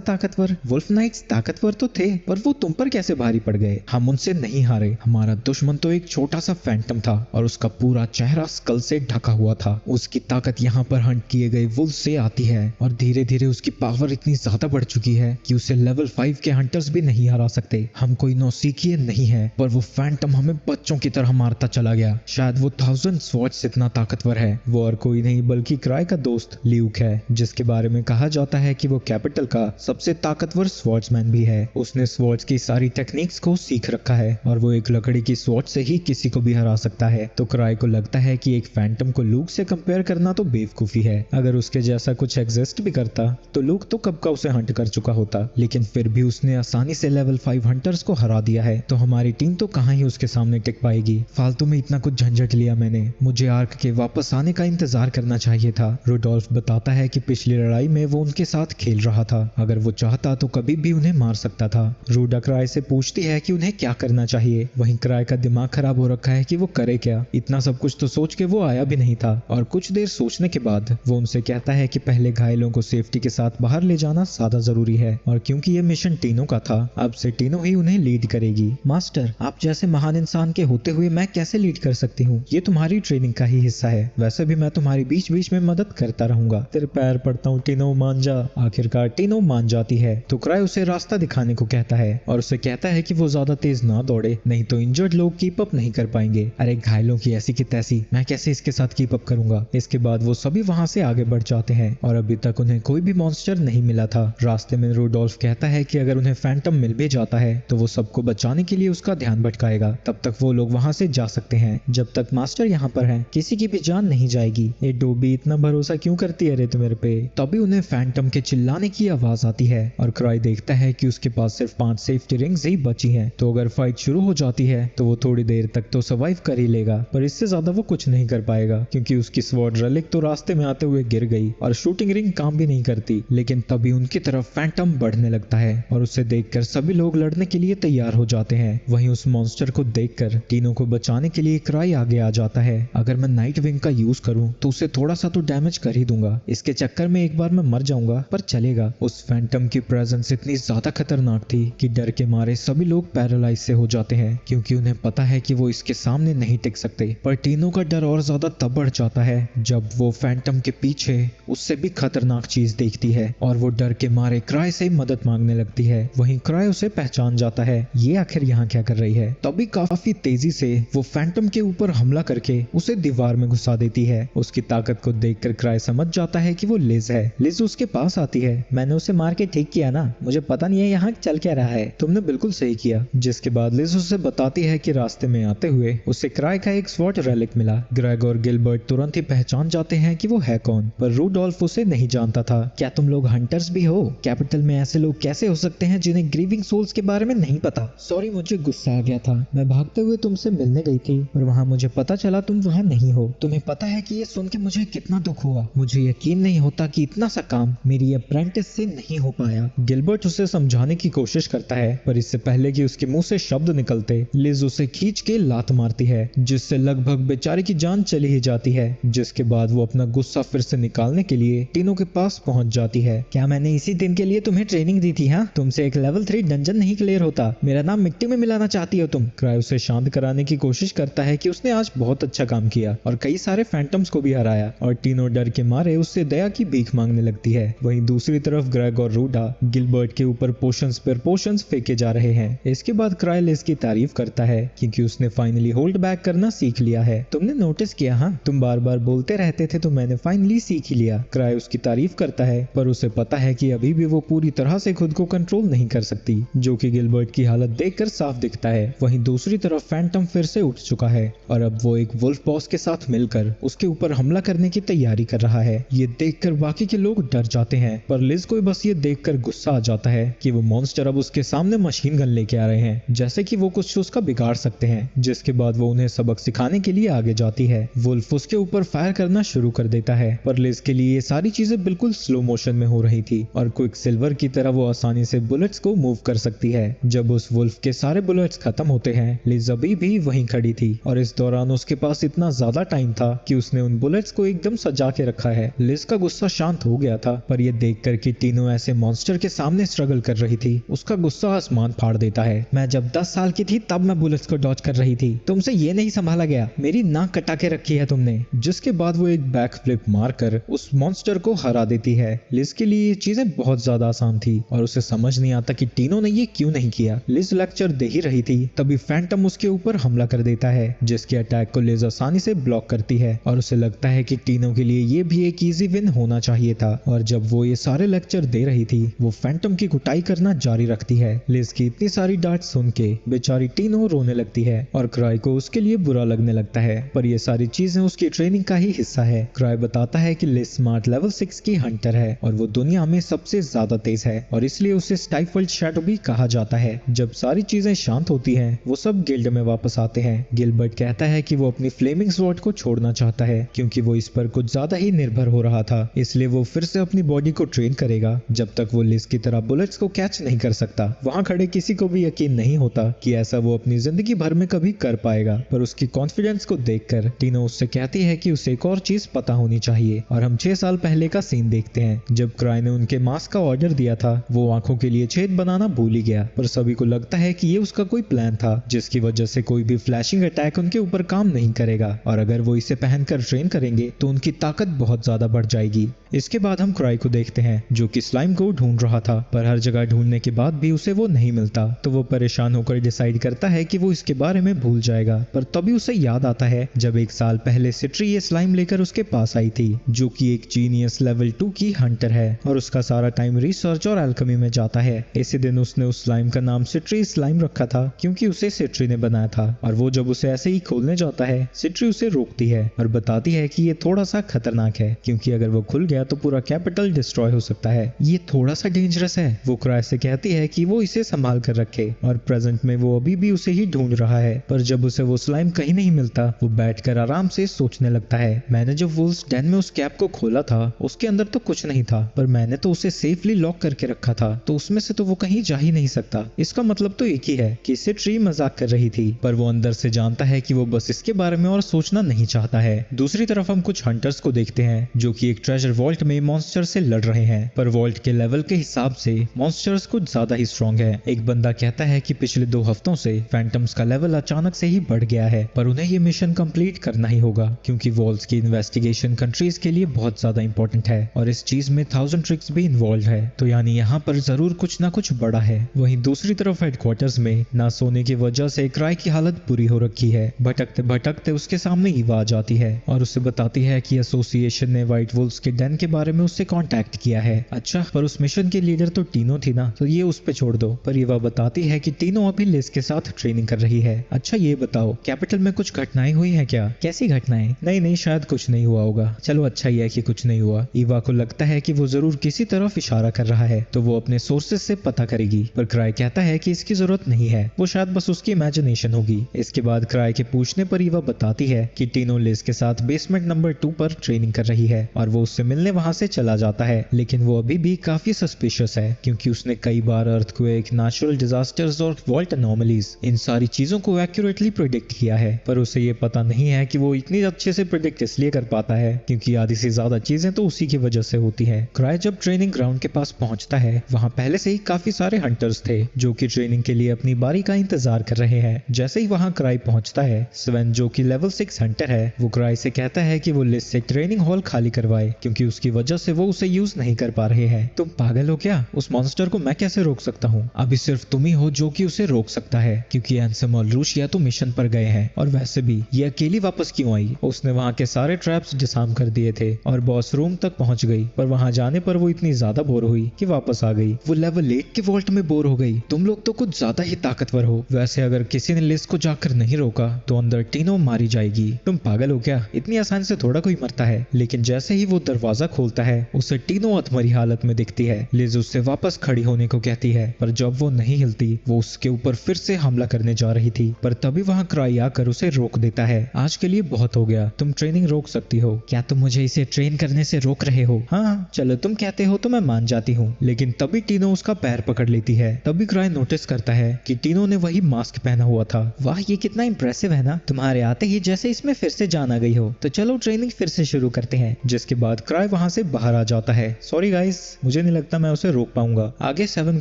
ताकतवर? वुल्फ नाइट्स ताकतवर तो थे, पर वो तुम पर कैसे भारी पड़ गए? हम उनसे नहीं हारे। हमारा दुश्मन तो एक छोटा सा फैंटम था और उसका पूरा चेहरा स्कल से ढका हुआ था। उसकी ताकत यहाँ पर हंट किए गए वुल्फ से आती है और धीरे धीरे उसकी पावर इतनी ज्यादा बढ़ चुकी है कि उसे लेवल 5 के हंटर्स भी नहीं हरा सकते। हम कोई नौसीखिए नहीं है, पर वो फैंटम हमें बच्चों की तरह मारता चला गया। शायद वो 1000 स्वॉर्ड्स इतना ताकतवर है। वो और कोई नहीं बल्कि क्राई का दोस्त ल्यूक है, जिसके बारे में कहा जाता है कि वो कैपिटल का सबसे ताकतवर स्वॉर्ड्समैन भी है। उसने स्वॉर्ड्स की सारी टेक्निक्स को सीख रखा है और वो एक लकड़ी की स्वॉर्ड से ही किसी को भी हरा सकता है। तो क्राई को लगता है कि एक फैंटम को लूक से कंपेयर करना तो बेवकूफी है। अगर उसके जैसा कुछ एग्जिस्ट भी करता तो लूक तो कब का उसे हंट कर चुका होता, लेकिन फिर भी उसने आसानी से लेवल 5 हंटर्स को हरा दिया है। तो हमारी टीम तो कहां ही उसके सामने टिक पाएगी। फालतू में इतना कुछ झंझट लिया मैंने। मुझे आर्क के वापस आने का इंतजार करना चाहिए था। रूडोल्फ बताता है कि पिछली लड़ाई में वो उनके साथ खेल रहा था, अगर वो चाहता तो कभी भी उन्हें मार सकता था। रूडा क्राई से पूछती है कि उन्हें क्या करना चाहिए। वहीं क्राई का दिमाग खराब हो रखा है कि वो करे क्या। इतना सब कुछ तो सोच के वो आया भी नहीं था, और कुछ देर सोचने के बाद वो उनसे कहता है कि पहले घायलों को सेफ्टी के साथ बाहर ले जाना ज्यादा जरूरी है, और क्योंकि ये मिशन टीनो का था, अब से टीनो ही उन्हें लीड करेगी। मास्टर, आप जैसे महान इंसान के होते हुए मैं कैसे लीड कर सकती हूँ? ये तुम्हारी ट्रेनिंग का ही हिस्सा है। वैसे भी मैं तुम्हारी बीच बीच में में मदद करता रहूंगा। तेरे पैर पड़ता हूँ टीनो, मान जा। आखिरकार टीनो मान जाती है तो क्राई उसे रास्ता दिखाने को कहता है और उसे कहता है कि वो ज्यादा तेज ना दौड़े, नहीं तो इंजर्ड लोग कीप अप नहीं कर पाएंगे। अरे घायलों की ऐसी की तैसी, मैं कैसे इसके साथ कीप अप करूंगा। इसके बाद वो सभी वहां से आगे बढ़ जाते हैं और अभी तक उन्हें कोई भी मॉन्स्टर नहीं मिला था। रास्ते में रूडोल्फ कहता है कि अगर उन्हें फैंटम मिल भी जाता है तो वो सबको बचाने के लिए उसका ध्यान भटकाएगा, तब तक वो लोग वहां से जा सकते हैं। जब तक मास्टर यहाँ पर है किसी की भी जान नहीं जाएगी। ये डोबी इतना भरोसा क्यों करती है रे तू मेरे पे। तभी उन्हें फैंटम के चिल्लाने की आवाज आती है और क्राई देखता है कि उसके पास सिर्फ 5 सेफ्टी रिंग्स ही बची हैं, तो अगर फाइट शुरू हो जाती है तो वो थोड़ी देर तक तो सर्वाइव कर ही लेगा, पर इससे ज्यादा वो कुछ नहीं कर पाएगा क्योंकि उसकी स्वॉर्ड रेलिक तो रास्ते में आते हुए गिर गई और शूटिंग रिंग काम भी नहीं करती। लेकिन तभी उनकी तरफ फैंटम बढ़ने लगता है और उसे देखकर सभी लोग लड़ने के लिए तैयार हो जाते हैं। वहीं उस मॉन्स्टर को देखकर टीनो को बचाने के लिए क्राई आगे आ जाता है। अगर मैं नाइट विंग का यूज करूं तो उसे थोड़ा सा तो डैमेज कर ही दूंगा, इसके चक्कर में एक बार मैं मर जाऊंगा पर चलेगा। उस फैंटम की प्रेजेंस इतनी ज्यादा खतरनाक थी कि डर के मारे सभी लोग पैरालाइज से हो जाते हैं क्योंकि उन्हें पता है कि वो इसके सामने नहीं टिक सकते। पर टीनो का डर और ज्यादा तब बढ़ जाता है जब वो फैंटम के पीछे उससे भी खतरनाक चीज देखती है और वो डर के मारे क्राई से मदद मांगने लगती है। वहीं क्राई उसे पहचान जाता है, ये आखिर यहाँ क्या कर रही है। तभी काफी तेजी से वो फैंटम के ऊपर हमला करके उसे दीवार में घुसा देती है। उसकी ताकत को देखकर क्राई समझ जाता है कि वो लिज है। लिज उसके पास आती है, मैंने उसे मार के ठीक किया ना, मुझे पता नहीं है यहाँ चल क्या रहा है। तुमने बिल्कुल सही किया। जिसके बाद लिज उसे बताती है कि रास्ते में आते हुए उसे क्राई का एक स्वॉर्ड रेलिक मिला। ग्रेग और गिलबर्ट तुरंत ही पहचान जाते हैं कि वो है कौन, पर रूडोल्फ उसे नहीं जानता था। क्या तुम लोग हंटर्स भी हो? कैपिटल में ऐसे लोग कैसे हो सकते हैं जिन्हें ग्रीविंग सोल्स के बारे में नहीं पता? सॉरी, मुझे गुस्सा आ गया था। मैं भागते हुए तुमसे मिलने गई थी पर वहाँ मुझे पता चला तुम वहाँ नहीं हो। तुम्हें पता है कि ये सुन के मुझे कितना दुख हुआ। मुझे यकीन नहीं होता कि इतना सा काम मेरी अप्रेंटिस से नहीं हो पाया। गिलबर्ट उसे समझाने की कोशिश करता है पर इससे पहले कि उसके मुंह से शब्द निकलते लिज उसे खींच के लात मारती है जिससे लगभग बेचारे की जान चली ही जाती है। जिसके बाद वो अपना गुस्सा फिर से निकालने के लिए टीनो के पास पहुंच जाती है। क्या मैंने इसी दिन के लिए तुम्हें ट्रेनिंग दी थी? हाँ, तुमसे एक लेवल 3 डंजन नहीं क्लियर होता। मेरा नाम मिट्टी में मिलाना चाहती हो तुम? क्राई उसे शांत कराने की कोशिश करता है कि उसने आज बहुत अच्छा काम किया और कई सारे फैंटम्स को भी हराया और टीनो डर के मारे उससे दया की भीख मांगने लगती है। वहीं दूसरी तरफ ग्रेग और रूडा गिलबर्ट के ऊपर पोशंस पर पोशंस फेंके जा रहे हैं। इसके बाद क्राई लिज की तारीफ करता है क्योंकि उसने फाइनली होल्ड बैक करना सीख लिया है। तुमने नोटिस किया? हाँ, तुम बार बार बोलते रहते थे तो मैंने फाइनली सीख ही लिया। क्राई उसकी तारीफ करता है पर उसे पता है कि अभी भी वो पूरी तरह से खुद को कंट्रोल नहीं कर सकती, जो कि गिलबर्ट की हालत देखकर साफ दिखता है। वहीं दूसरी तरफ फैंटम फिर से उठ चुका है और अब वो एक वुल्फ बॉस के साथ मिलकर उसके ऊपर हमला करने की तैयारी कर रहा है। ये देखकर बाकी के लोग डर जाते हैं पर लिज को बस ये देखकर गुस्सा आ जाता है कि वो मॉन्स्टर अब उसके सामने मशीन गन लेके आ रहे हैं, जैसे कि वो कुछ उसका बिगाड़ सकते हैं। जिसके बाद वो उन्हें सबक सिखाने के लिए आगे जाती है। वुल्फ उसके ऊपर फायर करना शुरू कर देता है पर लिज के लिए ये सारी चीजें बिल्कुल स्लो मोशन में हो रही थी और क्विक सिल्वर की तरह वो आसानी से बुलेट्स को मूव कर सकती है। जब उस वुल्फ के सारे बुलेट्स खत्म होते हैं लिज अभी भी वहीं खड़ी थी और इस दौरान उसके पास इतना ज्यादा टाइम था कि उसने उन बुलेट्स को एकदम सजा के रखा है। लिज का गुस्सा शांत हो गया था पर यह देखकर कि टीनो ऐसे मॉन्स्टर के सामने स्ट्रगल कर रही थी उसका गुस्सा आसमान फाड़ देता है। मैं जब 10 साल की थी तब मैं बुलेट्स को डॉज कर रही थी, तुमसे ये नहीं संभाला गया, मेरी नाक कटा के रखी है तुमने। जिसके बाद वो एक बैक फ्लिप मारकर उस मॉन्स्टर को हरा देती है। लिज के लिए ये चीजें बहुत ज्यादा आसान थी और उसे समझ नहीं आता कि टीनो ने ये क्यों नहीं किया। लिज लेक्चर दे ही रही थी तभी फैंटम उसके ऊपर हमला कर देता है जिसके अटैक को लिज आसानी से ब्लॉक करती है और उसे लगता है कि टीनो के लिए ये भी एक इजी विन होना चाहिए था। और जब वो ये सारे लेक्चर दे रही थी वो फैंटम की कुटाई करना जारी रखती है। लिज की इतनी सारी डांट सुन के बेचारी टीनो रोने लगती है और क्राई को उसके लिए बुरा लगने लगता है पर ये सारी चीजें उसकी ट्रेनिंग का ही हिस्सा है। क्राई बताता है कि लिज स्मार्ट लेवल 6 की हंटर है और वो दुनिया में सबसे ज्यादा तेज है और इसलिए उसे स्टाइफल्ड शैडो भी कहा जाता है। जब सारी चीजें शांत होती हैं वो सब गिल्ड में वापस आते हैं। गिलबर्ट कहता है कि वो अपनी फ्लेमिंग स्वॉर्ड को छोड़ना चाहता है क्योंकि वो इस पर कुछ ज्यादा ही निर्भर हो रहा था, इसलिए वो फिर से अपनी बॉडी को ट्रेन करेगा जब तक वो लिज की तरह बुलेट्स को कैच नहीं कर सकता। वहां खड़े किसी को भी यकीन नहीं होता कि ऐसा वो अपनी जिंदगी भर में कभी कर पाएगा पर उसकी कॉन्फिडेंस को देखकर टीनो उससे कहती है कि उसे एक और चीज पता होनी चाहिए और हम 6 साल पहले का सीन देखते हैं जब क्राई ने उनके मास्क का ऑर्डर दिया था। वो आंखों के लिए छेद बनाना भूल ही गया पर सभी को लगता है कि ये उसका कोई प्लान था जिसकी वजह से कोई भी फ्लैशिंग अटैक उनके ऊपर काम नहीं करेगा और अगर वो इसे पहनकर ट्रेन करेंगे तो उनकी उनकी ताकत बहुत ज्यादा बढ़ जाएगी। इसके बाद हम क्राई को देखते हैं जो कि स्लाइम को ढूंढ रहा था, पर हर जगह ढूंढने के बाद भी उसे वो नहीं मिलता। तो वो परेशान होकर डिसाइड करता है कि वो इसके बारे में भूल जाएगा, पर तभी उसे याद आता है जब 1 साल पहले सिट्री ये स्लाइम लेकर उसके पास आई थी, जो कि एक जीनियस लेवल 2 की हंटर है और उसका सारा टाइम रिसर्च और एल्केमी में जाता है। इसी दिन उसने उस स्लाइम का नाम सिट्री स्लाइम रखा था क्योंकि उसे सिट्री ने बनाया था। और वो जब उसे ऐसे ही खोलने जाता है, सिट्री उसे रोकती है और बताती है कि ये थोड़ा सा खतरनाक है क्योंकि अगर वो खुल गया तो पूरा कैपिटल डिस्ट्रॉय हो सकता है, ये थोड़ा सा डेंजरस है। वो क्राई से कहती है कि वो इसे संभाल कर रखे और प्रेजेंट में वो अभी भी उसे ही ढूंढ रहा है। पर जब उसे वो स्लाइम कहीं नहीं मिलता, वो बैठकर आराम से सोचने लगता है, मैंने जब वुल्व्स डेन में उस कैप को खोला था उसके अंदर तो कुछ नहीं था, पर मैंने तो उसे सेफली लॉक करके रखा था, तो उसमें से तो वो कहीं जा ही नहीं सकता। इसका मतलब तो एक ही है कि सिट्री मजाक कर रही थी, पर वो अंदर से जानता है कि वो बस इसके बारे में और सोचना नहीं चाहता है। दूसरी तरफ हम कुछ हंटर्स को देखते हैं जो कि एक ट्रेजर वॉल्ट में मॉन्स्टर से लड़ रहे हैं, पर वॉल्ट के लेवल के हिसाब से मॉन्स्टर्स कुछ ज्यादा ही स्ट्रॉन्ग है। एक बंदा कहता है कि पिछले 2 हफ्तों से फैंटम्स का लेवल अचानक से ही बढ़ गया है, पर उन्हें ये मिशन कंप्लीट करना ही होगा क्योंकि वॉल्स की इन्वेस्टिगेशन कंट्रीज के लिए बहुत ज्यादा इंपॉर्टेंट है और इस चीज में 1000 ट्रिक्स भी इन्वॉल्व है, तो यानी यहाँ पर जरूर कुछ ना कुछ बड़ा है। वहीं दूसरी तरफ हेडक्वार्टर्स में ना सोने की वजह से क्राई की हालत बुरी हो रखी है। भटकते भटकते उसके सामने ईवा आ जाती है और उसे बताती है कि एसोसिएशन ने व्हाइट वुल्व्स के डेन के बारे में उससे कांटेक्ट किया है। अच्छा, पर उस मिशन की लीडर तो टीनो थी ना, तो ये उस पे छोड़ दो। पर ईवा बताती है कि टीनो अभी लिज के साथ ट्रेनिंग कर रही है। अच्छा ये बताओ, कैपिटल में कुछ घटनाएं हुई हैं क्या? कैसी घटनाएं? नहीं, शायद कुछ नहीं हुआ होगा। चलो अच्छा ही है कि कुछ नहीं हुआ। ईवा को लगता है कि वो जरूर किसी तरफ इशारा कर रहा है, तो वो अपने सोर्सेज से पता करेगी, पर क्राई कहता है कि इसकी जरूरत नहीं है, वो शायद बस उसकी इमेजिनेशन होगी। इसके बाद क्राई के पूछने पर ईवा बताती है कि टीनो लिज के साथ बेसमेंट नंबर 2 पर ट्रेनिंग कर रही है और वो उससे मिलने वहां से चला जाता है, लेकिन वो अभी भी काफी सस्पिशियस है क्योंकि उसने कई बार अर्थक्वेक, नेचुरल डिजास्टर्स और वॉल्ट एनोमलीज, इन सारी चीजों को एक्यूरेटली प्रेडिक्ट किया है। पर उसे ये पता नहीं है कि वो इतनी अच्छे से प्रेडिक्ट इसलिए कर पाता है क्योंकि आधी से ज्यादा चीजें तो उसी की वजह से होती है। क्राई जब ट्रेनिंग ग्राउंड के पास पहुंचता है, वहां पहले से ही काफी सारे हंटर्स थे जो कि ट्रेनिंग के लिए अपनी बारी का इंतजार कर रहे हैं। जैसे ही वहां क्राई पहुंचता है, स्वेन जो कि लेवल 6 हंटर है, वो क्राई से कहता है कि वो लिज से ट्रेनिंग हॉल खाली करवाए क्योंकि उसकी वजह से वो उसे यूज नहीं कर पा रहे हैं। तुम पागल हो क्या? उस मॉन्स्टर को मैं कैसे रोक सकता हूँ? अभी सिर्फ तुम ही हो जो कि उसे रोक सकता है क्योंकि एंसम और लूशिया तो मिशन पर गए हैं, और वैसे भी ये अकेली वापस क्यों आई? उसने वहां के सारे ट्रैप्स डिसआर्म कर दिए थे और बॉस रूम तक पहुंच गई, पर वहां जाने पर वो इतनी ज्यादा बोर हुई कि वापस आ गई। वो लेवल 8 के वॉल्ट में बोर हो गई। तुम लोग तो कुछ ज्यादा ही ताकतवर हो। वैसे अगर किसी ने लिज को जाकर नहीं रोका तो अंदर टीनो मारी जाएगी। तुम पागल हो क्या? इतनी आसान से थोड़ा कोई मरता है। लेकिन जैसे ही वो दरवाजा खोलता है, उसे टीनो अधमरी हालत में दिखती है। लिज उससे वापस खड़ी होने को कहती है, पर जब वो नहीं हिलती, वो उसके ऊपर फिर से हमला करने जा रही थी, पर तभी वहां क्राई आकर उसे रोक देता है। आज के लिए बहुत हो गया, तुम ट्रेनिंग रोक सकती हो। क्या तुम मुझे इसे ट्रेन करने से रोक रहे हो? हाँ चलो, तुम कहते हो तो मैं मान जाती हूँ। लेकिन तभी टीनो उसका पैर पकड़ लेती है। तभी क्राई नोटिस करता है कि टीनो ने वही मास्क पहना हुआ था। वाह, ये कितना इंप्रेसिव है ना। तुम्हारे आते ही जैसे इसमें फिर से जान आ गई हो। तो चलो ट्रेनिंग फिर से शुरू करते हैं। जिसके बाद क्राई वहां से बाहर आ जाता है। सॉरी गाइस, मुझे नहीं लगता मैं उसे रोक पाऊंगा। आगे 7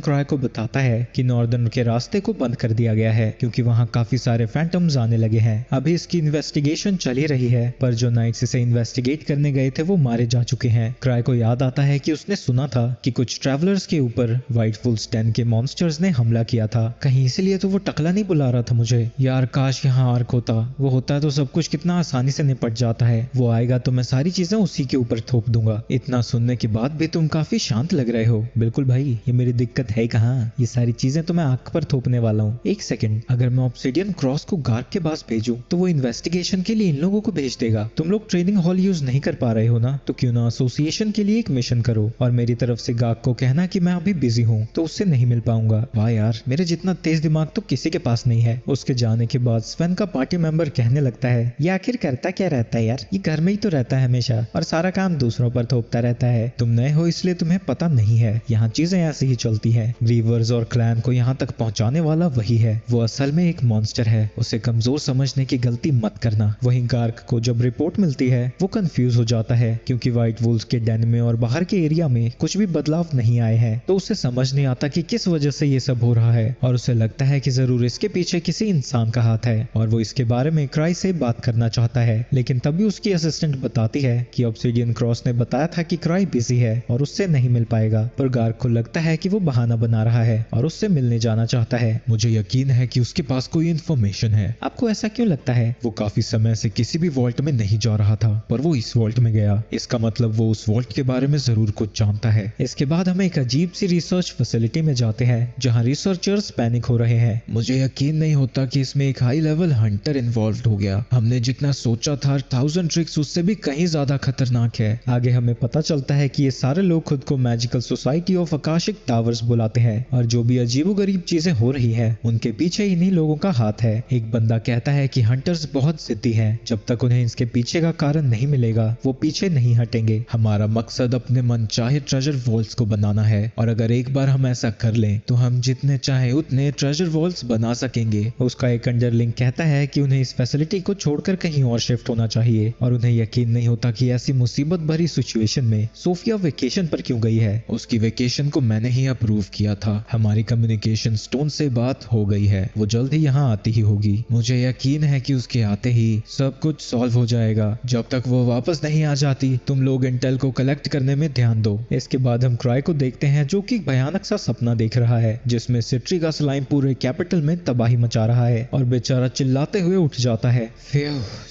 क्राई को बताता है कि नॉर्दर्न के रास्ते को बंद कर दिया गया है क्योंकि वहां काफी सारे फैंटम्स आने लगे हैं। अभी इसकी इन्वेस्टिगेशन चल ही रही है, पर जो नाइट्स इसे इन्वेस्टिगेट करने गए थे वो मारे जा चुके हैं। क्राई को याद आता है कि उसने सुना था कि कुछ ट्रैवलर्स के ऊपर व्हाइट वुल्व्स डेन के मॉन्स्टर्स ने हमला किया था। कहीं इसलिए तो वो टकला नहीं बुला रहा था मुझे। यार काश यहाँ आर्क होता, वो होता है तो सब कुछ कितना आसानी से निपट जाता है। वो आएगा तो मैं सारी चीजें उसी के ऊपर थोप दूंगा। इतना सुनने के बाद भी तुम काफी शांत लग रहे हो। बिल्कुल भाई, ये मेरी दिक्कत है कहाँ, ये सारी चीजें तो मैं आंख पर थोपने वाला हूँ। एक सेकंड, अगर मैं ऑब्सिडियन क्रॉस को गार्क के पास भेजूं तो वो इन्वेस्टिगेशन के लिए इन लोगों को भेज देगा। तुम लोग ट्रेनिंग हॉल यूज नहीं कर पा रहे हो ना, तो क्यों ना एसोसिएशन के लिए एक मिशन करो और मेरी तरफ से गार्क को कहना कि मैं अभी बिजी हूँ तो उससे नहीं मिल पाऊंगा। वाह यार, मेरे जितना तेज दिमाग तो किसी के पास नहीं है। उसके जाने के बाद स्वेन का पार्टी मेंबर कहने लगता है, ये आखिर करता क्या रहता है यार, ये घर में ही तो रहता है हमेशा और सारा काम दूसरों पर थोपता रहता है। तुम नए हो इसलिए तुम्हें पता नहीं है, यहाँ चीजें ऐसे ही चलती है। ग्रीवर्स और क्लैन को यहाँ तक पहुँचाने वाला वही है। वो असल में एक मॉन्स्टर है, उसे कमजोर समझने की गलती मत करना। वहीं गार्क को जब रिपोर्ट मिलती है वो कंफ्यूज हो जाता है क्योंकि व्हाइट वुल्व्स के डेन में और बाहर के एरिया में कुछ भी बदलाव नहीं आए हैं, तो उसे समझ नहीं आता कि किस वजह से ये सब हो रहा है और उसे लगता है कि जरूर इसके पीछे किसी इंसान का हाथ है और वो इसके बारे में क्राई से बात करना चाहता है। लेकिन तभी उसकी असिस्टेंट एजेंट बताती है कि ऑब्सिडियन क्रॉस ने बताया था कि क्राई बिजी है और उससे नहीं मिल पाएगा, पर गार्क को लगता है कि वो बहाना बना रहा है और उससे मिलने जाना चाहता है। मुझे यकीन है कि उसके पास कोई इन्फॉर्मेशन है। आपको ऐसा क्यों लगता है? वो काफी समय से किसी भी वॉल्ट में नहीं जा रहा था, पर वो इस वॉल्ट में गया। इसका मतलब वो उस वॉल्ट के बारे में जरूर कुछ जानता है। इसके बाद हम एक अजीब सी रिसर्च फैसिलिटी में जाते हैं जहां रिसर्चर्स पैनिक हो रहे हैं। मुझे यकीन नहीं होता कि इसमें एक हाई लेवल हंटर इन्वॉल्व हो गया। हमने जितना सोचा था 1000 ट्रिक्स उससे भी कहीं ज्यादा खतरनाक है। आगे हमें पता चलता है कि ये सारे लोग खुद को magical society of Akashic towers बुलाते हैं और जो भी अजीबोगरीब चीजें हो रही है उनके पीछे इन्हीं लोगों का हाथ है। एक बंदा कहता है कि हंटर्स बहुत जिद्दी हैं, जब तक उन्हें इसके पीछे का कारण नहीं मिलेगा वो पीछे नहीं हटेंगे। हमारा मकसद अपने मनचाहे ट्रेजर वॉल्स को बनाना है और अगर एक बार हम ऐसा कर लें तो हम जितने चाहे उतने ट्रेजर वॉल्स बना सकेंगे। उसका एक अंडरलिंग कहता है कि उन्हें इस फैसिलिटी को छोड़कर कहीं और शिफ्ट होना चाहिए और उन्हें यकीन नहीं होता कि ऐसी मुसीबत भरी सिचुएशन में सोफिया वेकेशन पर क्यों गई है। उसकी वेकेशन को मैंने ही अप्रूव किया था। हमारी कम्युनिकेशन स्टोन से बात हो गई है, वो जल्द ही यहाँ आती ही होगी। मुझे यकीन है कि उसके आते ही सब कुछ सॉल्व हो जाएगा। जब तक वो वापस नहीं आ जाती तुम लोग इंटेल को कलेक्ट करने में ध्यान दो। इसके बाद हम क्राई को देखते हैं जो कि भयानक सा सपना देख रहा है जिसमें सिट्री का स्लाइम पूरे कैपिटल में तबाही मचा रहा है और बेचारा चिल्लाते हुए उठ जाता है।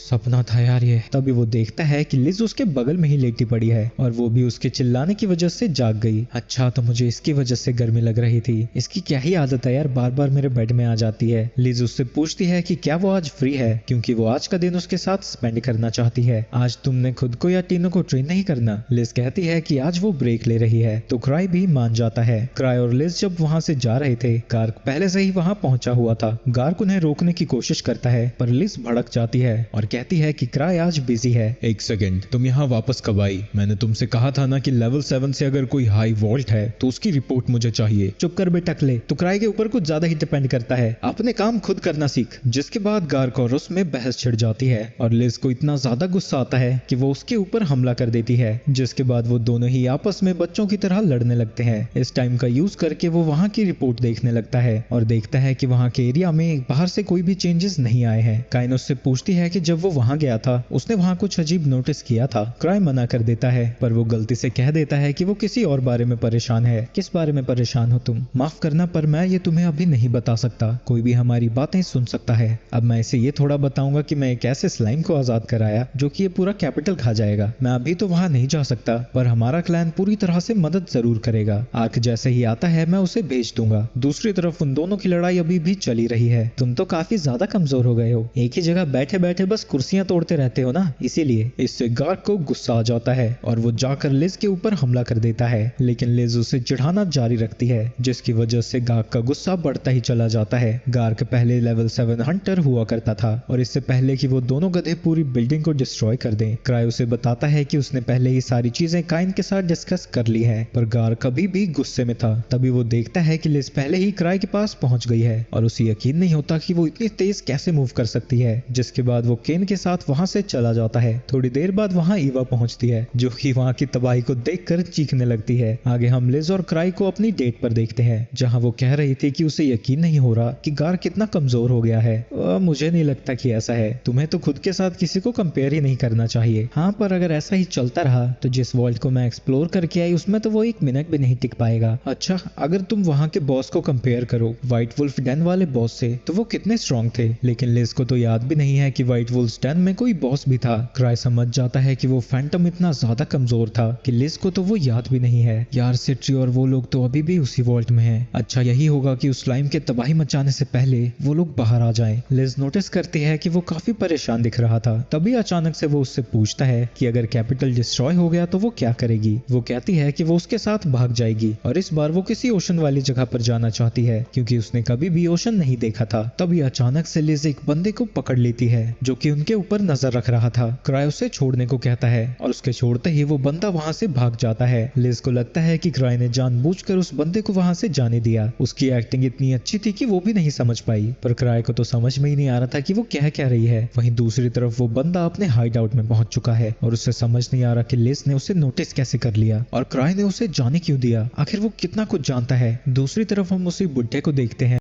सपना था यार ये। तभी वो देखता है कि लिज उसके बगल में ही लेटी पड़ी है और वो भी उसके चिल्लाने की वजह से जाग गई। अच्छा, तो मुझे इसकी वजह से गर्मी लग रही थी। इसकी क्या ही आदत है यार, बार बार मेरे बेड में आ जाती है। लिज उससे पूछती है कि क्या वो आज फ्री है क्योंकि वो आज का दिन उसके साथ स्पेंड करना चाहती है। आज तुमने खुद को या टीनो को ट्रेन नहीं करना? लिज कहती है कि आज वो ब्रेक ले रही है तो क्राई भी मान जाता है। क्राई और लिज जब वहाँ से जा रहे थे गार्क पहले से ही वहाँ पहुंचा हुआ था। गार्क उन्हें रोकने की कोशिश करता है पर लिज भड़क जाती है और कहती है कि क्राई आज बिजी है। एक सेकंड, तुम यहाँ वापस कब आई? मैंने तुमसे कहा था ना कि लेवल 7 से अगर कोई हाई वॉल्ट है तो उसकी रिपोर्ट मुझे चाहिए। चुप कर बे टकले, तो क्राई के ऊपर कुछ ज्यादा ही डिपेंड करता है। अपने काम खुद करना सीख। जिसके बाद गार्क और उसमें बहस छिड़ जाती है और लिज को इतना ज्यादा गुस्सा आता है कि वो उसके ऊपर हमला कर देती है। जिसके बाद वो दोनों ही आपस में बच्चों की तरह लड़ने लगते हैं। इस टाइम का यूज करके वो वहाँ की रिपोर्ट देखने लगता है और देखता है कि वहाँ के एरिया में बाहर से कोई भी चेंजेस नहीं आए हैं। काइन उससे पूछती है कि जब वो वहाँ गया था उसने वहाँ कुछ अजीब नोटिस किया था। क्राई मना कर देता है पर वो गलती से कह देता है कि वो किसी और बारे में परेशान है। किस बारे में परेशान हो तुम? माफ करना पर मैं ये तुम्हें अभी नहीं बता सकता। कोई भी हमारी बातें सुन सकता है। अब मैं इसे ये थोड़ा बताऊंगा कि मैं एक ऐसे स्लाइम को आजाद कराया जो कि ये पूरा कैपिटल खा जाएगा। मैं अभी तो वहाँ नहीं जा सकता पर हमारा क्लैन पूरी तरह से मदद जरूर करेगा। आर्क जैसे ही आता है मैं उसे भेज दूंगा। दूसरी तरफ उन दोनों की लड़ाई अभी भी चली रही है। तुम तो काफी ज्यादा कमजोर हो गए हो, एक ही जगह बैठे बैठे बस कुर्सियां तोड़ते रहते हो ना, इसीलिए। इससे गार्क को गुस्सा आ जाता है और वो जाकर लिज के ऊपर हमला कर देता है लेकिन लिज उसे चिढ़ाना जारी रखती है जिसकी वजह से गार्क का गुस्सा बढ़ता ही चला जाता है। गार्क पहले लेवल 7 हंटर हुआ करता था और इससे पहले कि वो दोनों गधे पूरी बिल्डिंग को डिस्ट्रॉय कर दें, क्राई उसे बताता है कि उसने पहले ही सारी चीजें काइन के साथ डिस्कस कर ली है पर गार्क अभी भी गुस्से में था। तभी वो देखता है कि लिज पहले ही क्राई के पास पहुंच गई है और उसे यकीन नहीं होता कि वो इतनी तेज कैसे मूव कर सकती है। जिसके बाद वो केन के साथ वहां से चला जाता है। थोड़ी देर बाद वहां ईवा पहुंचती है जो कि वहां की तबाही को देखकर चीखने लगती है। आगे हम लिज और क्राई को अपनी डेट पर देखते हैं जहां वो कह रही थी कि उसे यकीन नहीं हो रहा कि गार्क कितना कमजोर हो गया है। मुझे नहीं लगता कि ऐसा है। तुम्हें तो खुद के साथ किसी को कंपेयर ही नहीं करना चाहिए। हाँ, पर अगर ऐसा ही चलता रहा तो जिस वॉल्ट को मैं एक्सप्लोर करके आई उसमें तो वो 1 मिनट भी नहीं टिक पाएगा। अच्छा, अगर तुम वहां के बॉस को कंपेयर करो व्हाइट वुल्फ डेन वाले बॉस से तो वो कितने स्ट्रॉन्ग थे, लेकिन लिज को तो याद भी नहीं है कि व्हाइट वुल्फ डेन में कोई बॉस भी था। क्राई समझ जाता है कि वो फैंटम इतना ज्यादा कमजोर था कि लिज को तो वो याद भी नहीं है। यार, सिट्री और वो लोग तो अभी भी उसी वॉल्ट में हैं। अच्छा, यही होगा कि उस स्लाइम के तबाही मचाने से पहले वो लोग बाहर आ जाएं। लिज नोटिस करती है कि वो काफी परेशान दिख रहा था। तभी अचानक से वो उससे पूछता है कि अगर कैपिटल डिस्ट्रॉय हो गया तो वो क्या करेगी। वो कहती है कि वो उसके साथ भाग जाएगी और इस बार वो किसी ओशन वाली जगह पर जाना चाहती है क्योंकि उसने कभी भी ओशन नहीं देखा था। तभी अचानक से लिज एक बंदे को पकड़ लेती है जो कि उनके ऊपर नजर रख रहा था। क्राई उसे छोड़ने को कहता है और उसके छोड़ते ही वो बंदा वहां से भाग जाता है। लिज को लगता है कि क्राई ने जानबूझकर उस बंदे को वहां से जाने दिया। उसकी एक्टिंग इतनी अच्छी थी कि वो भी नहीं समझ पाई, पर क्राई को तो समझ में ही नहीं आ रहा था कि वो क्या रही है। वहीं दूसरी तरफ वो बंदा अपने हाइड आउट में पहुंच चुका है और उसे समझ नहीं आ रहा कि लिज ने उसे नोटिस कैसे कर लिया और क्राई ने उसे जाने क्यों दिया। आखिर वो कितना कुछ जानता है। दूसरी तरफ हम उसी बुड्ढे को देखते हैं